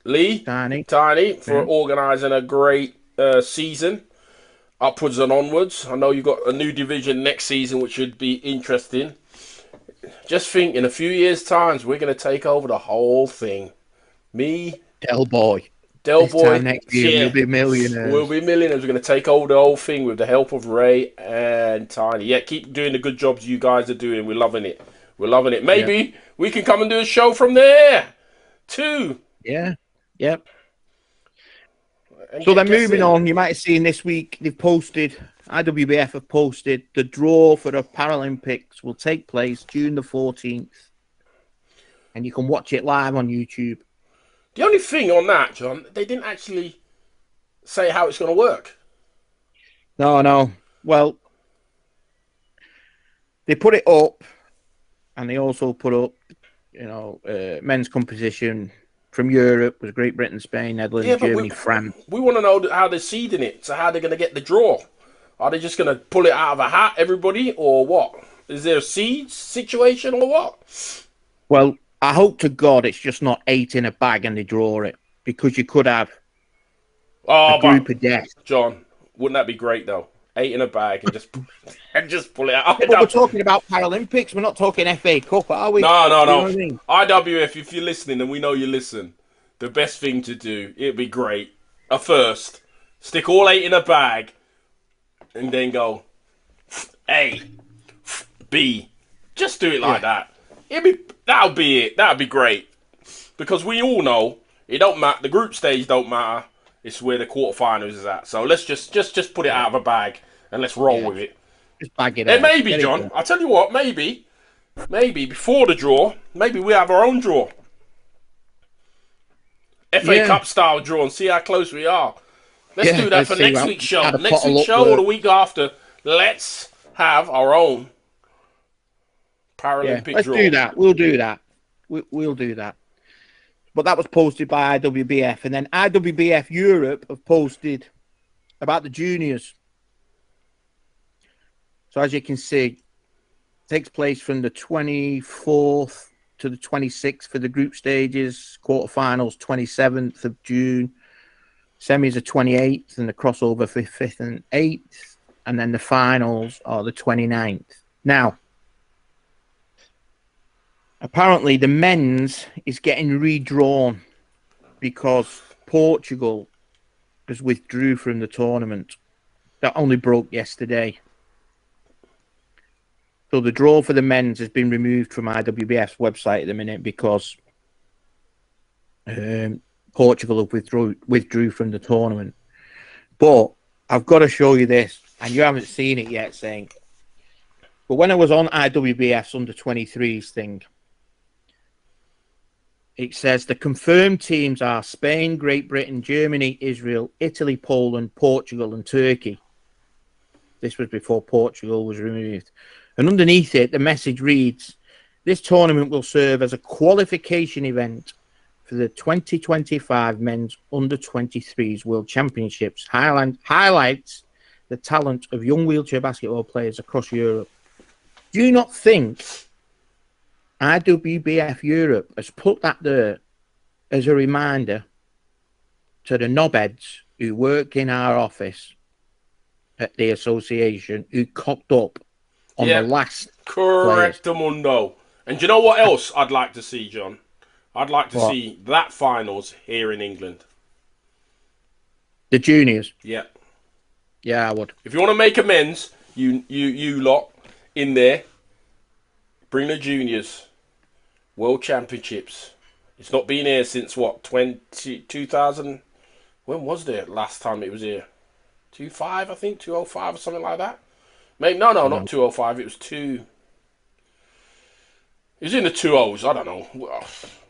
Lee, Tiny for organising a great season, upwards and onwards. I know you've got a new division next season, which should be interesting. Just think, in a few years' time, we're going to take over the whole thing. Me, Del Boy. Next year, we'll be millionaires. We're going to take over the whole thing with the help of Ray and Tiny. Yeah, keep doing the good jobs you guys are doing. We're loving it. Maybe we can come and do a show from there, too. Yeah. Yep. So then moving on, you might have seen this week, they've posted, IWBF have posted, the draw for the Paralympics will take place June the 14th. And you can watch it live on YouTube. The only thing on that, John, they didn't actually say how it's going to work. No. Well, they put it up, and they also put up, men's competition from Europe was Great Britain, Spain, Netherlands, Germany, France. We want to know how they're seeding it. So how they're going to get the draw? Are they just going to pull it out of a hat, everybody, or what? Is there a seeds situation or what? Well, I hope to God it's just not 8 in a bag and they draw it, because you could have a group of death. John, wouldn't that be great though? 8 in a bag and just pull it out. But we're talking about Paralympics. We're not talking FA Cup, are we? No. You know what I mean? IWF, if you're listening, and we know you listen, the best thing to do, it'd be great. First, stick all 8 in a bag, and then go A, B. Just do it like that. That'll be it. That'll be great. Because we all know it don't matter. The group stage don't matter. It's where the quarterfinals is at. So let's just put it out of a bag and let's roll with it. Just bag it And out. maybe, John, I'll tell you what, maybe maybe before the draw, maybe we have our own draw. FA Yeah. Cup style draw and see how close we are. Let's do that let's for see. next week's show. Had a Next pottle week's up show or there. the week after, let's have our own Yeah, Paralympic let's draw. do that. We'll do that. We'll do that. But that was posted by I.W.B.F. And then I.W.B.F. Europe have posted about the juniors. So as you can see, it takes place from the 24th to the 26th for the group stages, quarterfinals 27th of June, semis are 28th, and the crossover for 5th and 8th, and then the finals are the 29th. Now, apparently the men's is getting redrawn because Portugal has withdrew from the tournament. That only broke yesterday. So the draw for the men's has been removed from I.W.B.F's website at the minute because Portugal have withdrew from the tournament. But I've got to show you this, and you haven't seen it yet, Saint. But when I was on I.W.B.F's under-23s thing, it says the confirmed teams are Spain, Great Britain, Germany, Israel, Italy, Poland, Portugal, and Turkey. This was before Portugal was removed. And underneath it, the message reads, this tournament will serve as a qualification event for the 2025 Men's Under-23s World Championships. Highlights the talent of young wheelchair basketball players across Europe. Do you not think I.W.B.F. Europe has put that there as a reminder to the knobheads who work in our office at the association who cocked up on the last Correct, players? Mundo. And do you know what else I'd like to see, John? I'd like to What? see that finals here in England. The juniors? Yeah. Yeah, I would. If you want to make amends, you lot in there, bring the juniors. World Championships. It's not been here since what, 2000? When was there last time it was here? 25, I think, 205 or something like that. Maybe no, not 205. It was two. It was in the 2 I don't know,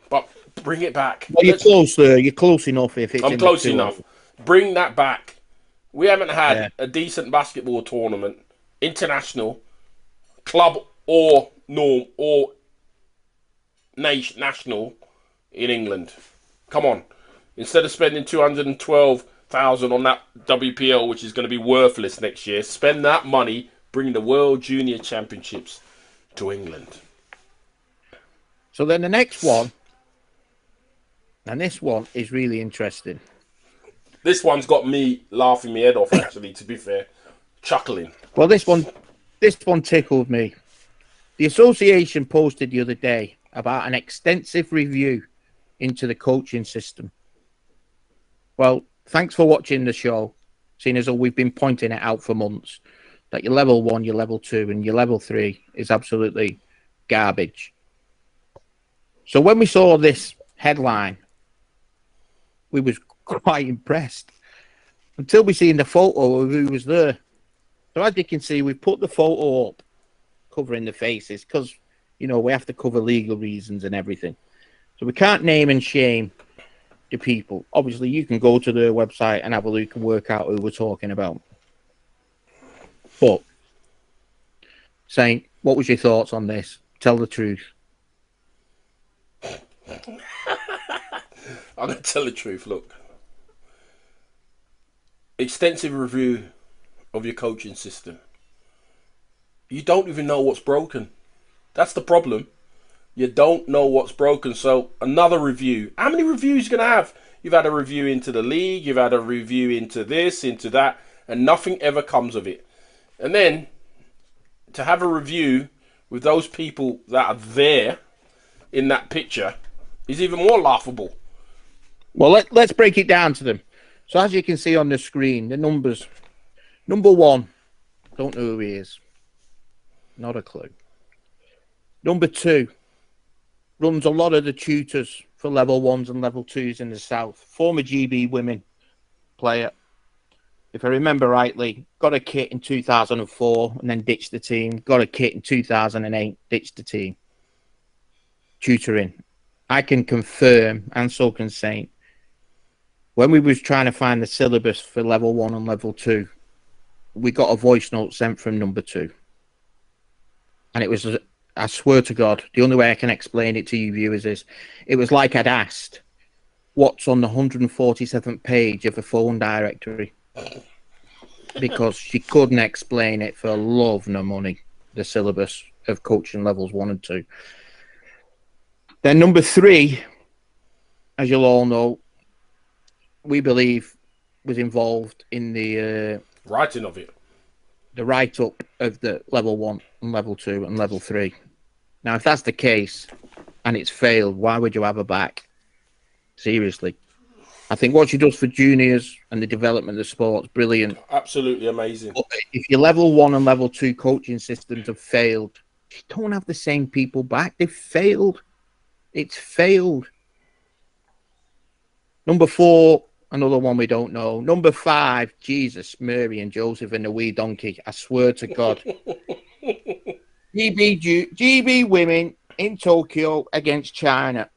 but bring it back. Well, you're close there. You're close enough. If it's I'm in close the 2-0. enough. Bring that back. We haven't had a decent basketball tournament, international, club or norm or national in England. Come on. Instead of spending 212,000 on that WPL, which is going to be worthless next year, spend that money, bring the World Junior Championships to England. So then the next one, and this one is really interesting. This one's got me laughing my head off, actually, to be fair. Chuckling. Well, this one tickled me. The association posted the other day about an extensive review into the coaching system. Well, thanks for watching the show, seeing as though we've been pointing it out for months, that your level 1, your level 2, and your level 3 is absolutely garbage. So when we saw this headline, we was quite impressed until we seen the photo of who was there. So as you can see, we put the photo up covering the faces because, you know, we have to cover legal reasons and everything. So we can't name and shame the people. Obviously, you can go to their website and have a look and work out who we're talking about. But, Saint, what was your thoughts on this? Tell the truth. I'm going to tell the truth, look. Extensive review of your coaching system. You don't even know what's broken. That's the problem. You don't know what's broken. So another review. How many reviews are you going to have? You've had a review into the league. You've had a review into this, into that. And nothing ever comes of it. And then to have a review with those people that are there in that picture is even more laughable. Well, let's break it down to them. So as you can see on the screen, the numbers. Number 1, don't know who he is. Not a clue. Number 2, runs a lot of the tutors for level 1s and level 2s in the south. Former GB women player. if I remember rightly, got a kit in 2004 and then ditched the team. Got a kit in 2008, ditched the team. Tutoring. I can confirm, and so can Saint, when we was trying to find the syllabus for level 1 and level 2, we got a voice note sent from number 2. And it was, I swear to God, the only way I can explain it to you viewers is, it was like I'd asked, what's on the 147th page of a phone directory? Because she couldn't explain it for love nor money, the syllabus of coaching levels 1 and 2. Then number 3, as you'll all know, we believe was involved in the writing of it, the write-up of the level 1 and level 2 and level 3. Now, if that's the case and it's failed, why would you have her back? Seriously. I think what she does for juniors and the development of the sport's brilliant. Absolutely amazing. But if your level 1 and level 2 coaching systems have failed, you don't have the same people back. They've failed. It's failed. Number 4, another one we don't know. Number 5, Jesus, Mary and Joseph and the wee donkey. I swear to God. GB women in Tokyo against China.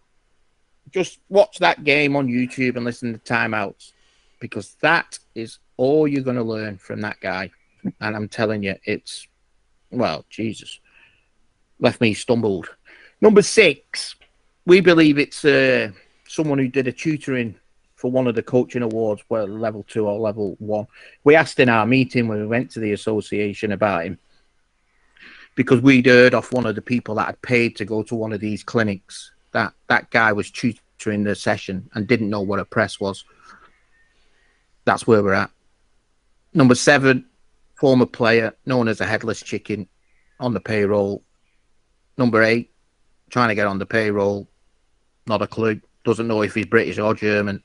Just watch that game on YouTube and listen to timeouts, because that is all you're going to learn from that guy. And I'm telling you, it's, well, Jesus, left me stumbled. Number 6, we believe it's someone who did a tutoring for one of the coaching awards, whether level 2 or level 1. We asked in our meeting when we went to the association about him, because we'd heard off one of the people that had paid to go to one of these clinics that guy was tutoring the session and didn't know what a press was. That's where we're at. Number 7, former player known as a headless chicken on the payroll. Number 8, trying to get on the payroll. Not a clue. Doesn't know if he's British or German.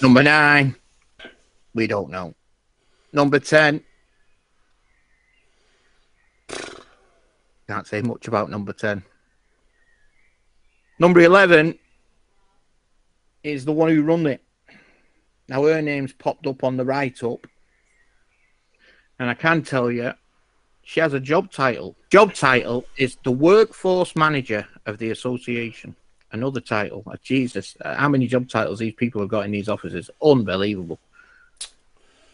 Number 9, we don't know. Number 10, can't say much about number 10. Number 11 is the one who run it. Now, her name's popped up on the write-up. And I can tell you, she has a job title. Job title is the workforce manager of the association. Another title. Jesus, how many job titles these people have got in these offices. Unbelievable.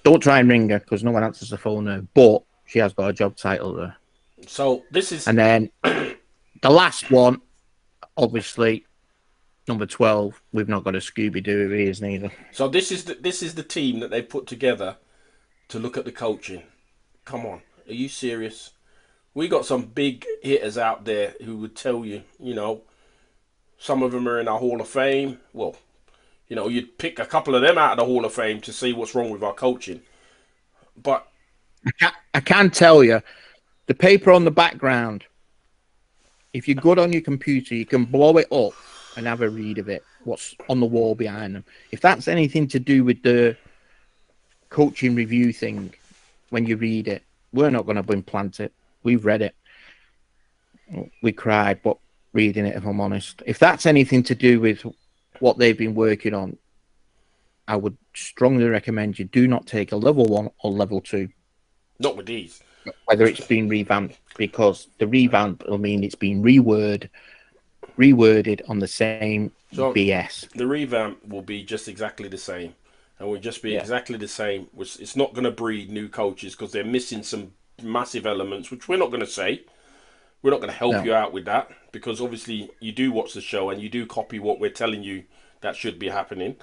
Don't try and ring her, because no one answers the phone now. But she has got a job title there. So this is... And then the last one, obviously, number 12, we've not got a Scooby-Doo ears neither. So this is the team that they put together to look at the coaching. Come on, are you serious? We got some big hitters out there who would tell you, you know, some of them are in our Hall of Fame. Well, you know, you'd pick a couple of them out of the Hall of Fame to see what's wrong with our coaching. But I can tell you, the paper on the background, if you're good on your computer, you can blow it up and have a read of it, what's on the wall behind them. If that's anything to do with the coaching review thing, when you read it, we're not going to implant it. We've read it. We cried, but reading it, if I'm honest. If that's anything to do with what they've been working on, I would strongly recommend you do not take a level 1 or level 2. not with these. Whether it's been revamped, because the revamp will mean it's been reworded on the same BS. The revamp will be just exactly the same, and will just be exactly the same. It's not going to breed new coaches because they're missing some massive elements, which we're not going to say. We're not going to help you out with that, because obviously you do watch the show and you do copy what we're telling you that should be happening.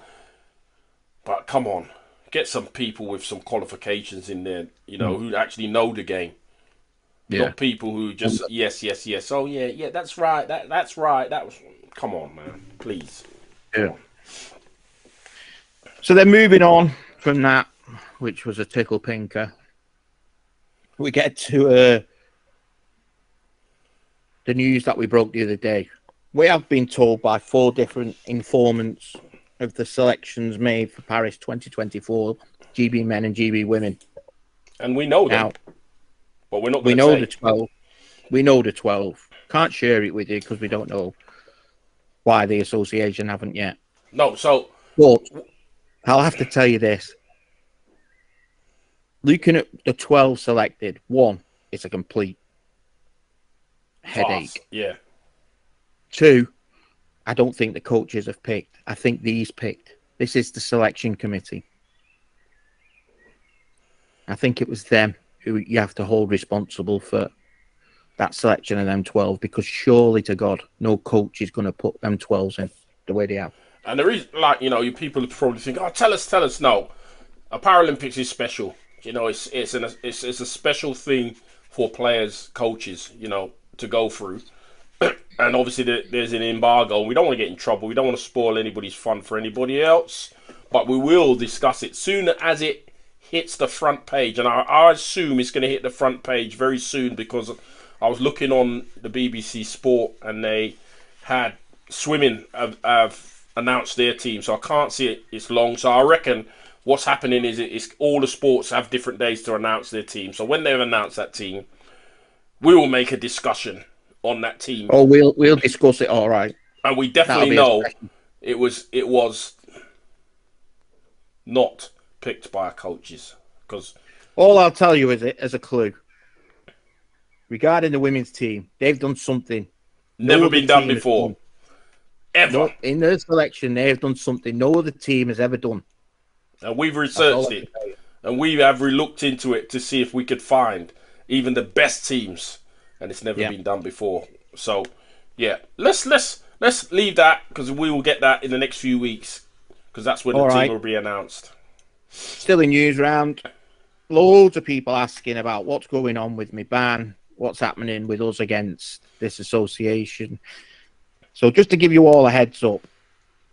But come on, get some people with some qualifications in there, you know, who actually know the game. Yeah. Not people who just yes. Oh yeah, that's right. That's right. That was. Come on, man, please. Yeah. So then, moving on from that, which was a tickle pinker, we get to the news that we broke the other day. We have been told by 4 different informants of the selections made for Paris 2024, GB men and GB women. And we know them. Now, but we're not going to say. The 12. We know the 12. Can't share it with you because we don't know why the association haven't yet. No, so... But I'll have to tell you this. Looking at the 12 selected, one, it's a complete headache. Farce. Yeah. Two, I don't think the coaches have picked. I think these picked. This is the selection committee. I think it was them who you have to hold responsible for that selection of them 12, because surely to God, no coach is going to put them 12s in the way they have. And there is, like, you people probably think, oh, tell us. No, a Paralympics is special. It's a special thing for players, coaches, to go through. And obviously there's an embargo. We don't want to get in trouble. We don't want to spoil anybody's fun for anybody else. But we will discuss it soon as it hits the front page. And I assume it's going to hit the front page very soon, because I was looking on the BBC Sport and they had swimming have announced their team. So I can't see it. It's long. So I reckon what's happening is it's all the sports have different days to announce their team. So when they've announced that team, we will make a discussion on that team. Oh, we'll discuss it, all right. And we definitely know it was not picked by our coaches, because all I'll tell you is, as a clue, regarding the women's team, they've done something never been done before, ever. No, in their selection, they've done something no other team has ever done. And we've researched it, and we have looked into it to see if we could find even the best teams, and it's never been done before. So, yeah, let's leave that, because we will get that in the next few weeks, because that's when the team will be announced. Still in news round, loads of people asking about what's going on with my ban, what's happening with us against this association. So just to give you all a heads up,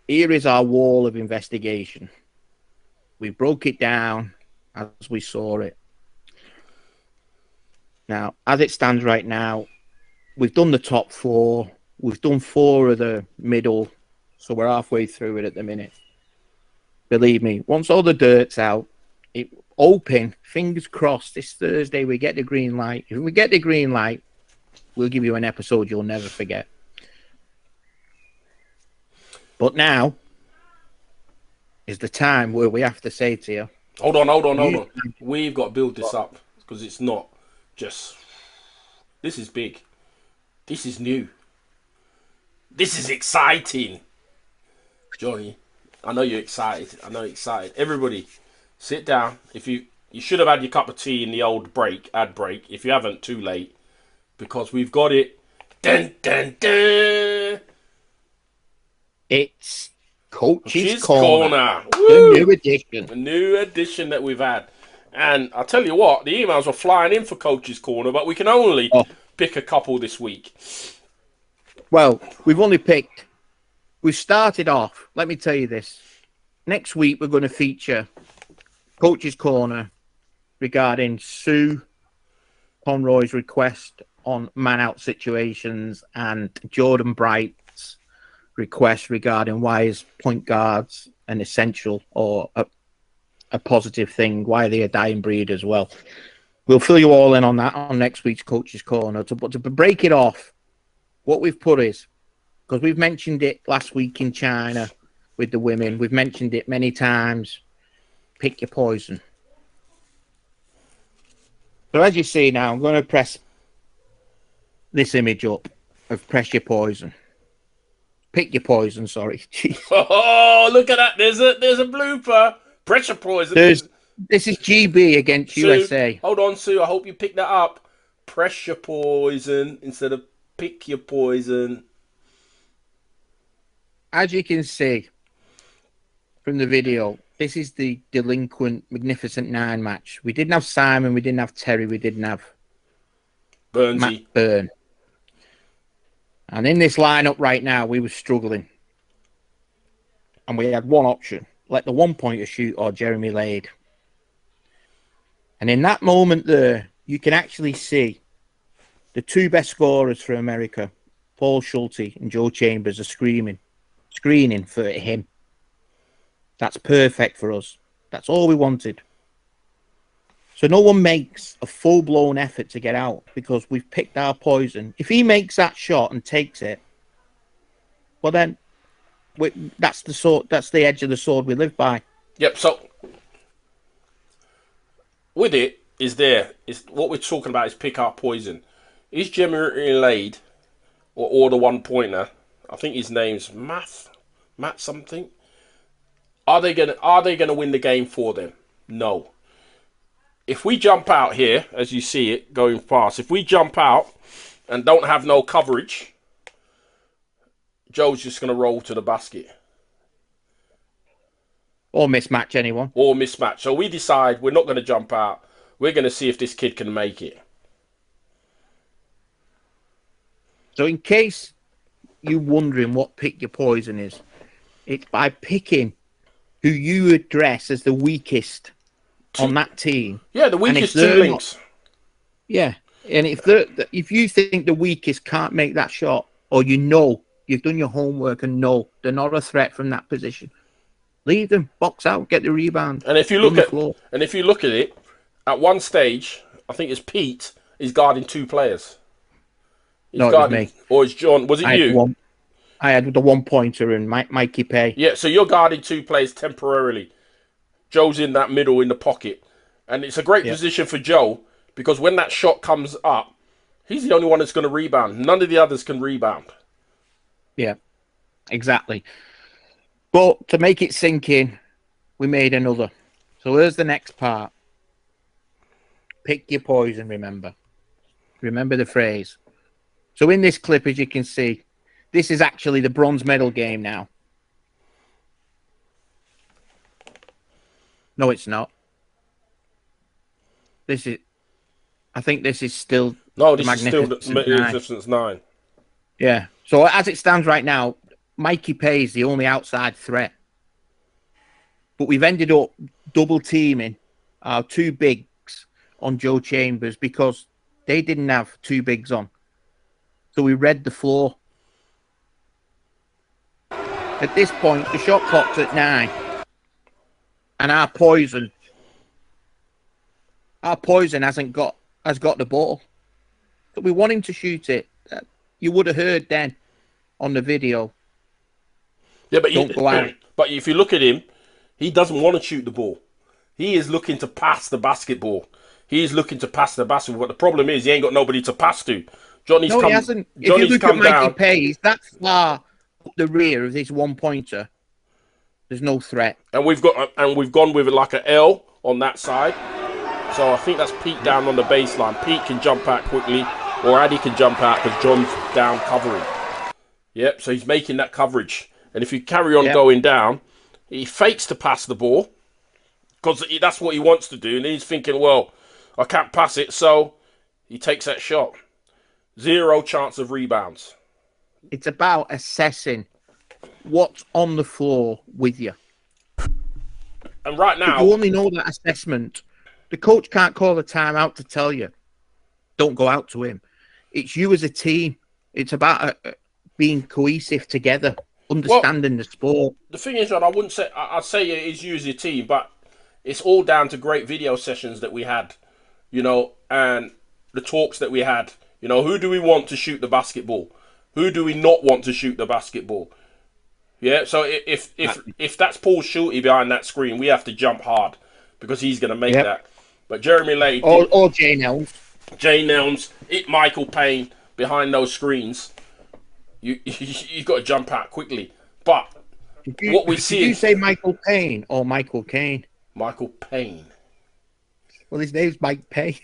here is our wall of investigation. We broke it down as we saw it. Now, as it stands right now, we've done the top 4. We've done 4 of the middle, so we're halfway through it at the minute. Believe me, once all the dirt's out, it open, fingers crossed, this Thursday we get the green light. If we get the green light, we'll give you an episode you'll never forget. But now is the time where we have to say to you, Hold on. We've got to build this up, because it's not just... This is big. This is new. This is exciting. Johnny, I know you're excited. Everybody, sit down. If you should have had your cup of tea in the old ad break. If you haven't, too late. Because we've got it. Dun, dun, dun. It's Coach's Corner. The new edition. The new edition that we've had. And I'll tell you what, the emails are flying in for Coach's Corner, but we can only pick a couple this week. Well, we've started off, let me tell you this. Next week, we're going to feature Coach's Corner regarding Sue Conroy's request on man-out situations and Jordan Bright's request regarding why is point guards an essential or a positive thing, why are they a dying breed as well. We'll fill you all in on that on next week's Coach's Corner. But to break it off, what we've put is, because we've mentioned it last week in China with the women, we've mentioned it many times, pick your poison. So as you see now, I'm going to press this image up of press your poison. Pick your poison, sorry. Oh, look at that. There's a blooper. Pressure poison. This is GB against Sue, USA. Hold on, Sue. I hope you pick that up. Pressure poison instead of pick your poison. As you can see from the video, this is the Delinquent Magnificent 9 match. We didn't have Simon, we didn't have Terry, we didn't have Burnsy. Matt Byrne. And in this lineup right now, we were struggling. And we had one option. Let the one-pointer shoot or Jeremy Lade. And in that moment there, you can actually see the 2 best scorers for America, Paul Schulte and Joe Chambers, are screening for him. That's perfect for us. That's all we wanted. So no one makes a full-blown effort to get out because we've picked our poison. If he makes that shot and takes it, well then, that's the edge of the sword we live by. Yep. So with it is there is what we're talking about is pick our poison. Is Jeremy Lade or the 1-pointer? I think his name's Matt something. Are they gonna win the game for them? No. If we jump out here, as you see it going past, if we jump out and don't have no coverage, Joe's just gonna roll to the basket. Or mismatch anyone. Or mismatch. So we decide we're not going to jump out. We're going to see if this kid can make it. So in case you're wondering what pick your poison is, it's by picking who you address as the weakest on that team. Yeah, the weakest two links. Yeah, and if you think the weakest can't make that shot, or you've done your homework and know they're not a threat from that position, leave them, box out, get the rebound. And if you look at it, at one stage, I think it's Pete is guarding two players. He's no, guarding, it was me. Or is John? Was it you? I had the 1-pointer and Mikey Pay. Yeah, so you're guarding two players temporarily. Joe's in that middle in the pocket, and it's a great position for Joe because when that shot comes up, he's the only one that's going to rebound. None of the others can rebound. Yeah, exactly. But to make it sink in, we made another. So here's the next part. Pick your poison, remember. Remember the phrase. So in this clip, as you can see, this is actually the bronze medal game now. No, it's not. I think this is still this is still the Magnificent 9. Yeah. So as it stands right now, Mikey Pay is the only outside threat. But we've ended up double teaming our two bigs on Joe Chambers because they didn't have two bigs on. So we read the floor. At this point, the shot clock's at 9. And our poison has got the ball. So we want him to shoot it. You would have heard then on the video. Yeah, but don't go out. But if you look at him, he doesn't want to shoot the ball. He is looking to pass the basketball. He is looking to pass the basketball. But the problem is he ain't got nobody to pass to. He hasn't. If you look at Mikey Pay, he's that far up the rear of this 1-pointer. There's no threat. And we've gone with like an L on that side. So I think that's Pete down on the baseline. Pete can jump out quickly, or Addy can jump out because John's down covering. Yep, so he's making that coverage. And if you carry on going down, he fakes to pass the ball because that's what he wants to do. And he's thinking, well, I can't pass it, so he takes that shot. 0 chance of rebounds. It's about assessing what's on the floor with you. And right now, but you only know that assessment. The coach can't call a timeout to tell you, don't go out to him. It's you as a team. It's about being cohesive together, understanding the sport. The thing is, John, I'd say it is you as your team, but it's all down to great video sessions that we had, and the talks that we had. Who do we want to shoot the basketball? Who do we not want to shoot the basketball? Yeah, so if that's Paul Schulte behind that screen, we have to jump hard because he's going to make that. But Jeremy Lade or Jay Nelms, Michael Payne behind those screens, you've got to jump out quickly. But what we see, did you say Michael Payne or Michael Caine? Michael Payne. Well, his name's Mike Payne.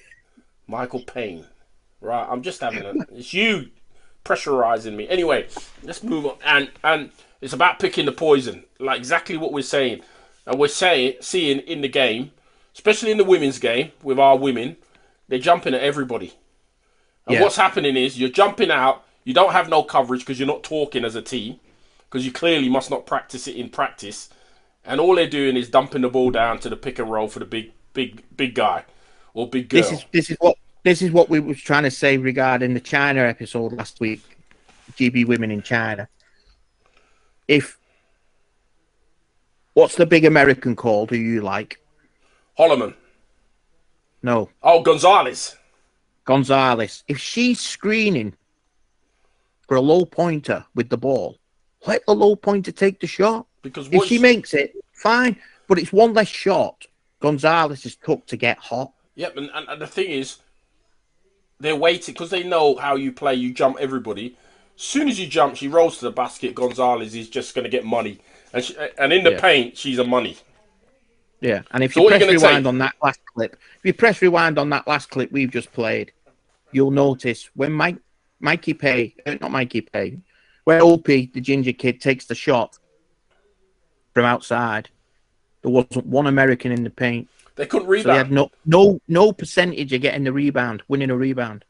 Michael Payne. Right, I'm just having it's you pressurizing me. Anyway, let's move on. And it's about picking the poison, like exactly what we're saying. And we're seeing in the game, especially in the women's game, with our women, they're jumping at everybody. And what's happening is you're jumping out, you don't have no coverage because you're not talking as a team, because you clearly must not practice it in practice. And all they're doing is dumping the ball down to the pick and roll for the big guy or big girl. This is what we was trying to say regarding the China episode last week, GB women in China. What's the big American called who you like? Holloman. No. Oh, Gonzalez. If she's screening for a low pointer with the ball, let the low pointer take the shot. Because if she makes it, fine. but it's one less shot Gonzalez is took to get hot. Yep, and the thing is, they're waiting because they know how you play. You jump everybody. As soon as you jump, she rolls to the basket. Gonzalez is just going to get money, and in the paint, she's a money. Yeah, and if So you what are you press gonna rewind take? on that last clip, if you press rewind on that last clip we've just played, you'll notice when Mikey Pay, not Mikey Pay, where Opie, the ginger kid, takes the shot from outside, there wasn't one American in the paint. They couldn't So they had rebound. no percentage of getting the rebound, winning a rebound.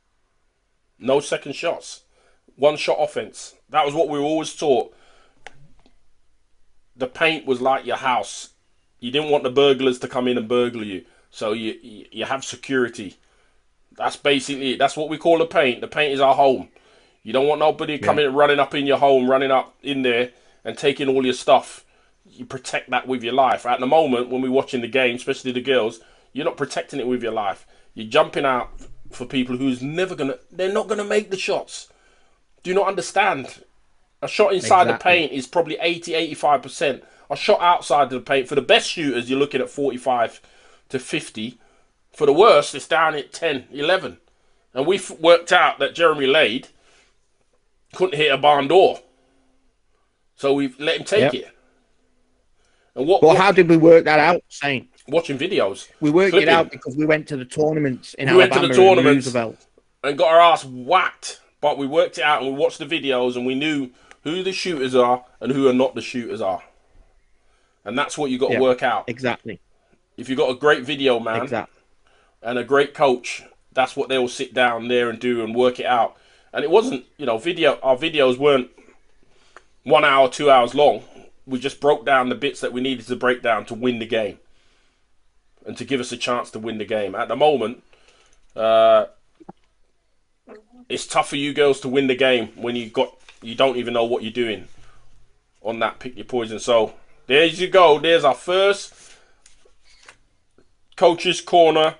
No second shots. One shot offense. That was what we were always taught. The paint was like your house. You didn't want the burglars to come in and burgle you. So you have security. That's basically it. That's what we call the paint. The paint is our home. You don't want nobody coming and running up in your home, running up in there and taking all your stuff. You protect that with your life. At the moment, when we're watching the game, especially the girls, you're not protecting it with your life. You're jumping out for people they're not gonna make the shots. Do you not understand? A shot inside the paint is probably 80-85%. A shot outside the paint, for the best shooters, you're looking at 45 to 50. For the worst, it's down at 10, 11. And we've worked out that Jeremy Lade couldn't hit a barn door. So we've let him take it. And how did we work that out, Saint? Watching videos. We worked it out because we went to the tournaments in we went to Alabama the tournaments and Roosevelt and got our ass whacked. But we worked it out and we watched the videos and we knew who the shooters are and who are not the shooters are. And that's what you got to work out. Exactly. If you got a great video man and a great coach, that's what they will sit down there and do and work it out. And it wasn't, our videos weren't 1 hour, 2 hours long. We just broke down the bits that we needed to break down to win the game. And to give us a chance to win the game. At the moment, it's tough for you girls to win the game when you don't even know what you're doing on that pick your poison. So there you go. There's our first coach's corner.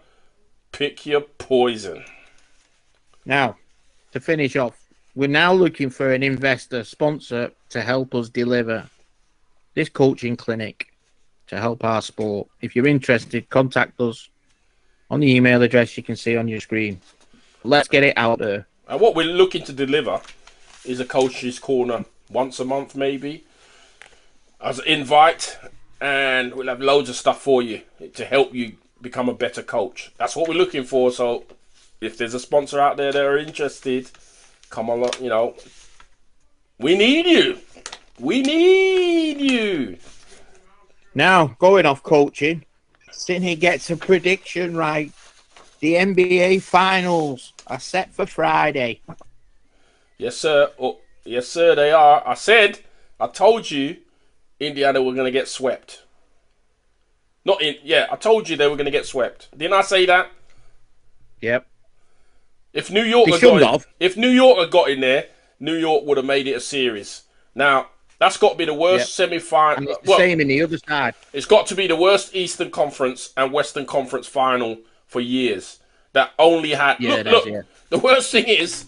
Pick your poison. Now, to finish off, we're now looking for an investor sponsor to help us deliver this coaching clinic to help our sport. If you're interested, contact us on the email address you can see on your screen. Let's get it out there. And what we're looking to deliver is a coach's corner once a month, maybe, as an invite, and we'll have loads of stuff for you to help you become a better coach. That's what we're looking for. So if there's a sponsor out there that are interested, come along. We need you. We need you. Now, going off coaching, Sydney gets a prediction right. The NBA Finals are set for Friday. Yes, sir. Oh, yes, sir, they are. I told you Indiana were going to get swept. I told you they were going to get swept. Didn't I say that? Yep. If New York had got in there, New York would have made it a series. Now, that's got to be the worst semi-final. And it's the same in the other side. It's got to be the worst Eastern Conference and Western Conference final for years. That only had... The worst thing is,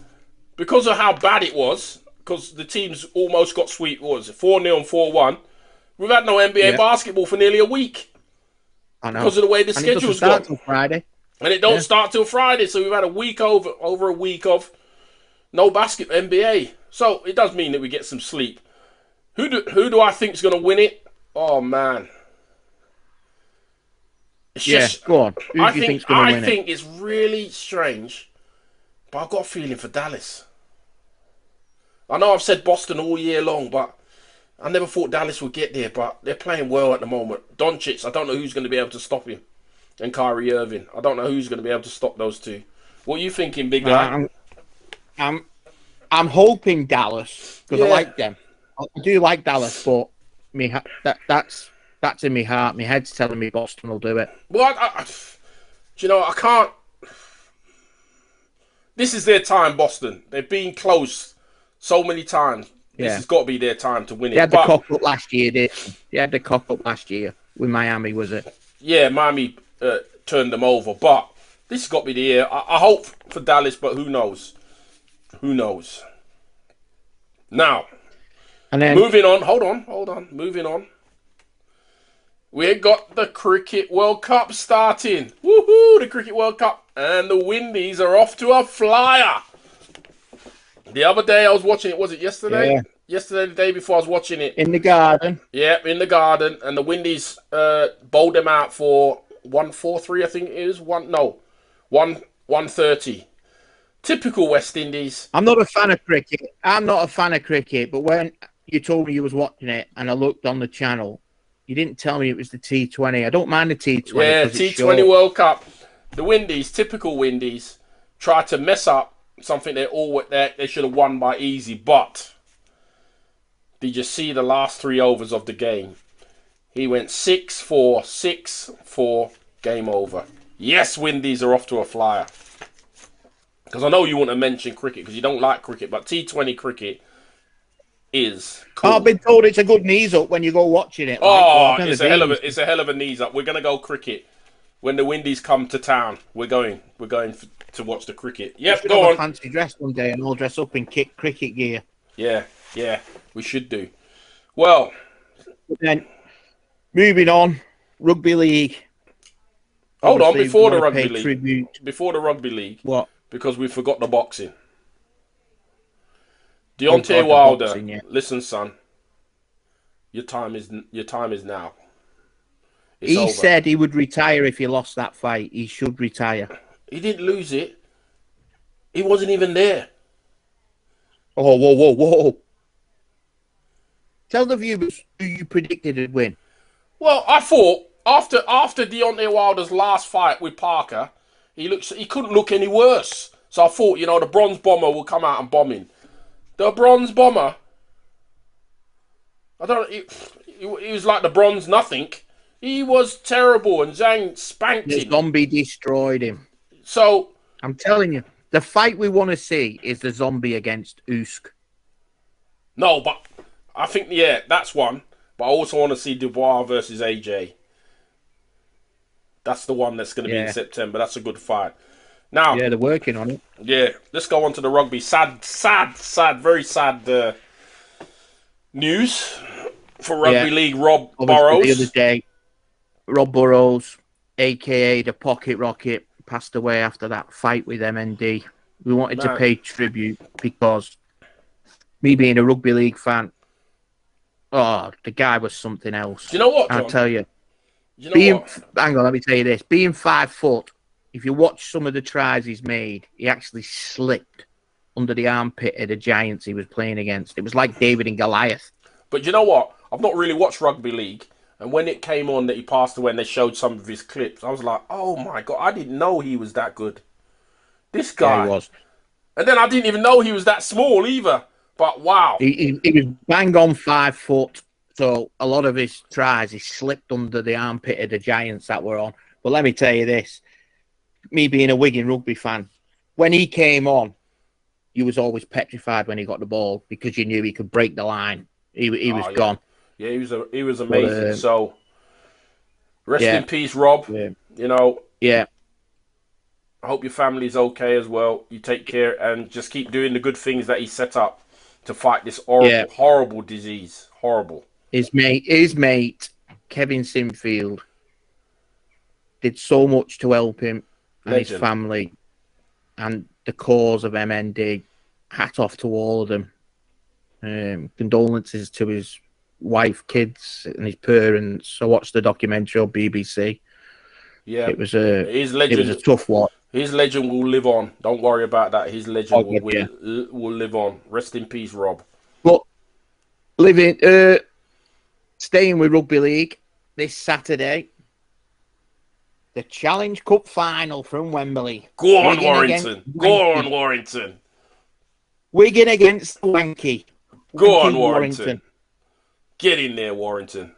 because of how bad it was, because the teams almost got swept, 4-0 and 4-1, we've had no NBA basketball for nearly a week. I know. Because of the way the schedule's gone. Till Friday. And it don't start till Friday, so we've had a week over a week of no NBA. So it does mean that we get some sleep. Who do I think is going to win it? Oh man, go on. Who do you think's going to win it? I think it's really strange, but I've got a feeling for Dallas. I know I've said Boston all year long, but I never thought Dallas would get there. But they're playing well at the moment. Doncic, I don't know who's going to be able to stop him, and Kyrie Irving. I don't know who's going to be able to stop those two. What are you thinking, big guy? I'm hoping Dallas because I like them. I do like Dallas, but that's in my heart. My head's telling me Boston will do it. Well, I can't. This is their time, Boston. They've been close so many times. This has got to be their time to win it. They had the cock up last year, didn't they? They had the cock up last year with Miami, was it? Yeah, Miami turned them over, but this has got to be the year. I hope for Dallas, but who knows? Who knows? Now, and then moving on. Hold on. Moving on. We got the Cricket World Cup starting. Woohoo! The Cricket World Cup. And the Windies are off to a flyer. The other day I was watching it. Was it yesterday? Yeah. Yesterday, the day before, I was watching it. In the garden. Yep, in the garden. And the Windies bowled them out for 143, I think it is. 130. Typical West Indies. I'm not a fan of cricket. But when you told me you was watching it and I looked on the channel, you didn't tell me it was the T20. I don't mind the T20. Yeah, T20 World Cup. The Windies, typical Windies, tried to mess up something they should have won by easy. But did you see the last 3 overs of the game? He went 6-4, 6-4, game over. Yes, Windies are off to a flyer. Because I know you want to mention cricket because you don't like cricket, but T20 cricket is cool. I've been told it's a good knees up when you go watching it. Oh, it's a hell of a knees up. We're gonna go cricket when the Windies come to town. We're going to watch the cricket. Yep, go on. Fancy dress one day and all dress up in cricket gear. Yeah, we should do. Well, but then moving on, rugby league. Hold on, Obviously, before the we wanna rugby pay league. tribute. Before the rugby league. What? Because we forgot the boxing. God, Deontay the Wilder, boxing, yeah. listen, son. Your time is now. It's He over. said he would retire if he lost that fight. He should retire. He didn't lose it. He wasn't even there. Oh, whoa. Tell the viewers who you predicted would win. Well, I thought after Deontay Wilder's last fight with Parker, he couldn't look any worse. So I thought, the Bronze Bomber will come out and bomb him. The Bronze Bomber, he was like the Bronze Nothing. He was terrible, and Zhang spanked The him. zombie destroyed him. So I'm telling you, the fight we want to see is the zombie against Usyk. no, but I think that's one. But I also want to see Dubois versus AJ. That's the one that's going to be in September. That's a good fight. Now, Yeah, they're working on it. yeah, let's go on to the rugby. Sad, very sad news for rugby league. Rob Obviously, Burrows. the other day, Rob Burrows, a.k.a. the Pocket Rocket, passed away after that fight with MND. We wanted to pay tribute because me being a rugby league fan, the guy was something else. Do you know what, John? I'll tell you. You know what? Hang on, let me tell you this. Being 5 foot, if you watch some of the tries he's made, he actually slipped under the armpit of the Giants he was playing against. It was like David and Goliath. But you know what? I've not really watched rugby league. And when it came on that he passed away and they showed some of his clips, I was like, oh my God, I didn't know he was that good. This guy. Yeah, he was. And then I didn't even know he was that small either. But wow. He was bang on 5 foot. So a lot of his tries, he slipped under the armpit of the Giants that were on. But let me tell you this. Me being a Wigan rugby fan, when he came on, you was always petrified when he got the ball because you knew he could break the line. He was gone. Yeah, he was amazing. So rest yeah. in peace, Rob. Yeah. I hope your family's okay as well. You take care and just keep doing the good things that he set up to fight this horrible disease. Horrible. His mate, Kevin Sinfield, did so much to help him and his family and the cause of MND. Hat off to all of them. Condolences to his wife, kids, and his parents. I watched the documentary on BBC. Yeah, it was a tough one. His legend will live on. Don't worry about that. His legend will live on. Rest in peace, Rob. But staying with rugby league this Saturday, the Challenge Cup final from Wembley. Go on, Warrington. Go on, Warrington. Wigan against Wanky. Go on, Warrington. Get in there, Warrington.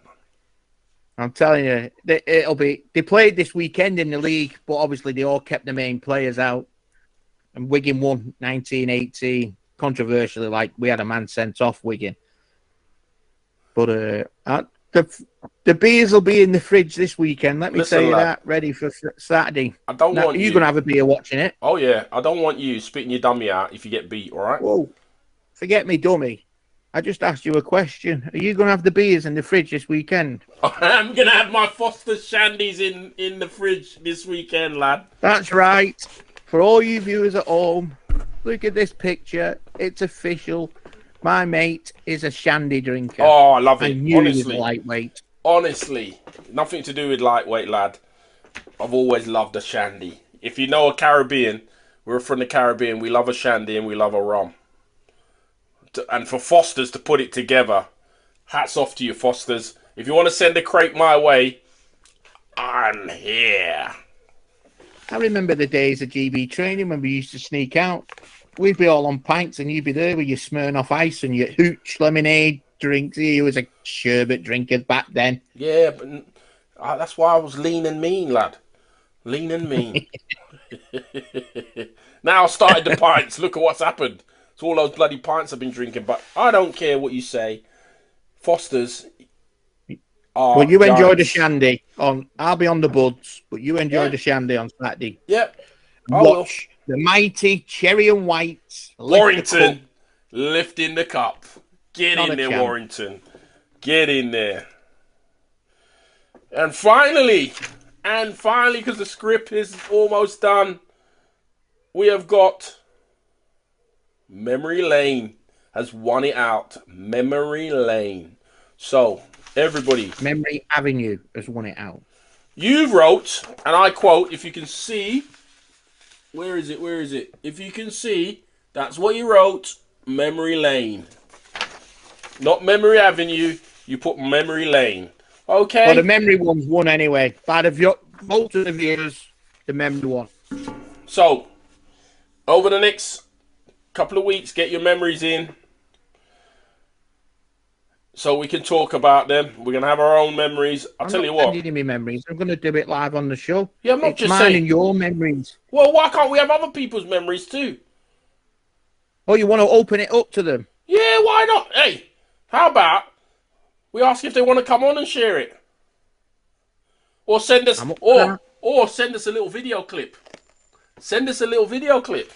I'm telling you, they played this weekend in the league, but obviously they all kept the main players out. And Wigan won 19-18, controversially, like we had a man sent off Wigan. But the beers will be in the fridge this weekend. Let me tell you that, ready for Saturday. I don't want you. You're going to have a beer watching it. Oh, yeah. I don't want you spitting your dummy out if you get beat, all right? Whoa. Forget me dummy. I just asked you a question. Are you going to have the beers in the fridge this weekend? I'm gonna have my Foster's Shandies in the fridge this weekend, lad. That's right. For all you viewers at home, look at this picture. It's official. My mate is a shandy drinker. Oh, I love I it. knew he was Honestly, lightweight. honestly, nothing to do with lightweight, lad. I've always loved a shandy. If you know a Caribbean, we're from the Caribbean. We love a shandy and we love a rum. And for Foster's to put it together, hats off to you, Foster's. If you want to send a crate my way, I'm here. I remember the days of GB training when we used to sneak out. We'd be all on pints and you'd be there with your Smirnoff Ice and your Hooch lemonade drinks. You was a sherbet drinker back then. Yeah, but that's why I was lean and mean, lad. Lean and mean. Now I started the pints. Look at what's happened. It's all those bloody pints I've been drinking. But I don't care what you say. Foster's are Well, you enjoy the giants. shandy. I'll be on the buds, but you enjoy the shandy on Saturday. Yep. I will. Watch the mighty Cherry and Whites. Warrington lifting the cup. Get Not in a there, chance. Warrington. Get in there. And finally, because the script is almost done, we have got Memory Lane has won it out. Memory Lane. So, everybody, Memory Avenue has won it out. you wrote, and I quote, if you can see, where is it? If you can see, that's what you wrote, Memory Lane. Not Memory Avenue, you put Memory Lane. Okay? Well, the memory one's won anyway. By the vote of the viewers, the memory one. So, over the next couple of weeks, get your memories in so we can talk about them. We're going to have our own memories. I'll tell you what. I'm not sending me memories. I'm going to do it live on the show. Yeah, I'm not It's just mine saying. and your memories. Well, why can't we have other people's memories too? Oh, you want to open it up to them? Yeah, why not? Hey, how about we ask if they want to come on and share it? Or send us I'm up for that. or send us a little video clip. Send us a little video clip.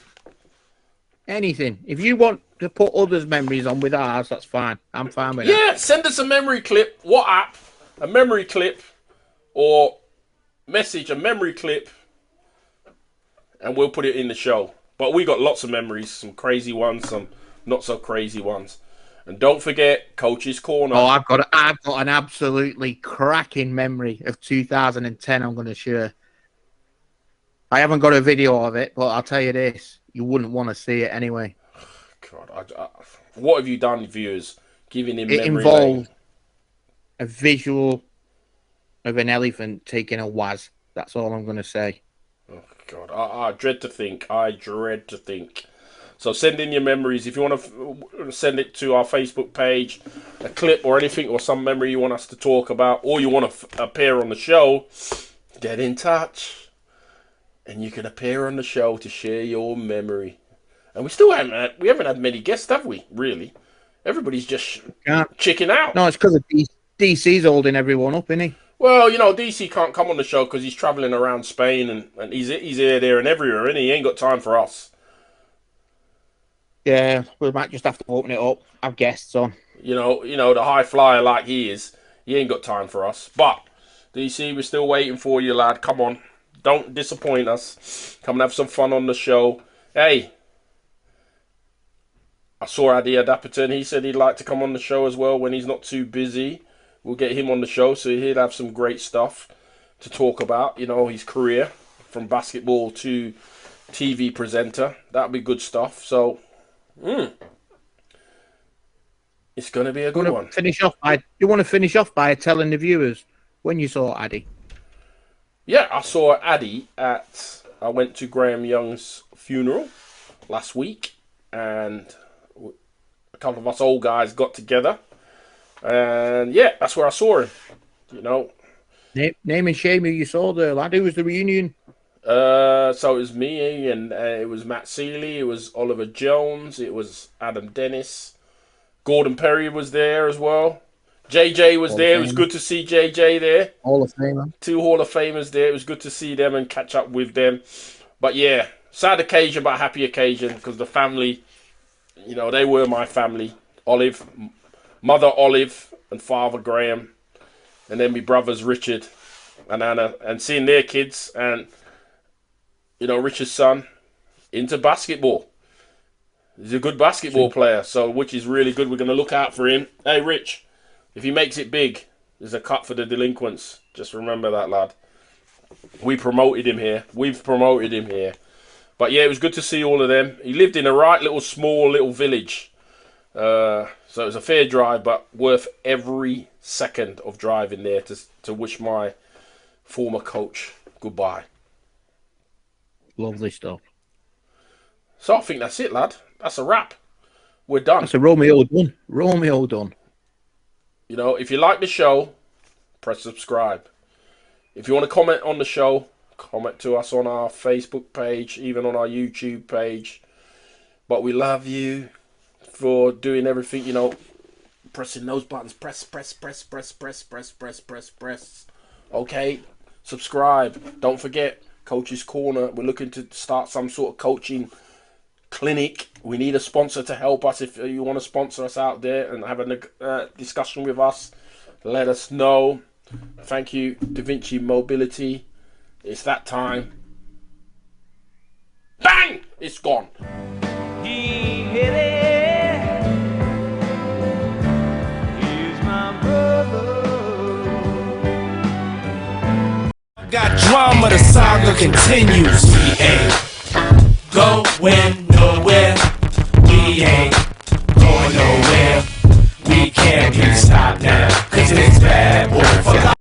Anything. If you want to put others' memories on with ours, that's fine. I'm fine with that. Yeah, send us a memory clip. WhatsApp, a memory clip, or message a memory clip, and we'll put it in the show. But we got lots of memories, some crazy ones, some not so crazy ones. And don't forget, Coach's Corner. Oh, I've got an absolutely cracking memory of 2010. I'm going to share. I haven't got a video of it, but I'll tell you this: you wouldn't want to see it anyway. God, what have you done, viewers? Giving him It memory involved lane. a visual of an elephant taking a waz. That's all I'm going to say. Oh God, I dread to think. I dread to think. So send in your memories. If you want to send it to our Facebook page, a clip or anything, or some memory you want us to talk about, or you want to appear on the show, get in touch, and you can appear on the show to share your memory. And we haven't had many guests, have we? Really, everybody's just chicking out. No, it's because of DC's holding everyone up, isn't he? Well, you know, DC can't come on the show because he's travelling around Spain and he's here, there, and everywhere, and he ain't got time for us. Yeah, we might just have to open it up. Have guests on. You know, the high flyer like he is, he ain't got time for us. But DC, we're still waiting for you, lad. Come on, don't disappoint us. Come and have some fun on the show. Hey, I saw I.W.B.Delinquents. He said he'd like to come on the show as well when he's not too busy. We'll get him on the show, so he'll have some great stuff to talk about. You know, his career from basketball to TV presenter. That'll be good stuff. So. It's going to be a good one. You want to finish off by telling the viewers when you saw Addy? Yeah, I saw Addy I went to Graham Young's funeral last week, and a couple of us old guys got together, and yeah, that's where I saw him. You know, Name and shame who you saw there, lad. Who was the reunion? so it was me, and it was Matt Seeley, it was Oliver Jones, it was Adam Dennis, Gordon Perry was there as well. JJ was there. It was good to see JJ there. Hall of Famer. 2 Hall of Famers there. It was good to see them and catch up with them. But yeah, sad occasion, but happy occasion because the family, you know, they were my family. Olive, mother Olive, and father Graham, and then my brothers Richard and Anna, and seeing their kids, and you know, Richard's son into basketball. He's a good basketball player, so which is really good. We're going to look out for him. Hey, Rich, if he makes it big, there's a cut for the Delinquents. Just remember that, lad. We promoted him here. We've promoted him here. But yeah, it was good to see all of them. He lived in a right little small little village. So it was a fair drive, but worth every second of driving there to wish my former coach goodbye. Lovely stuff. So I think that's it, lad. That's a wrap. We're done. That's a Romeo done. Romeo done. You know, if you like the show, press subscribe. If you want to comment on the show, comment to us on our Facebook page, even on our YouTube page. But we love you for doing everything, you know, pressing those buttons. Press. Okay? Subscribe. Don't forget, Coach's Corner. We're looking to start some sort of coaching clinic. We need a sponsor to help us. If you want to sponsor us out there and have a discussion with us, let us know. Thank you, Da Vinci Mobility. It's that time. Bang! It's gone. He hit it. He's my brother. Got drama, the saga continues. We ain't going nowhere. We ain't going nowhere. We can't be stopped now, cause it's bad boy for life.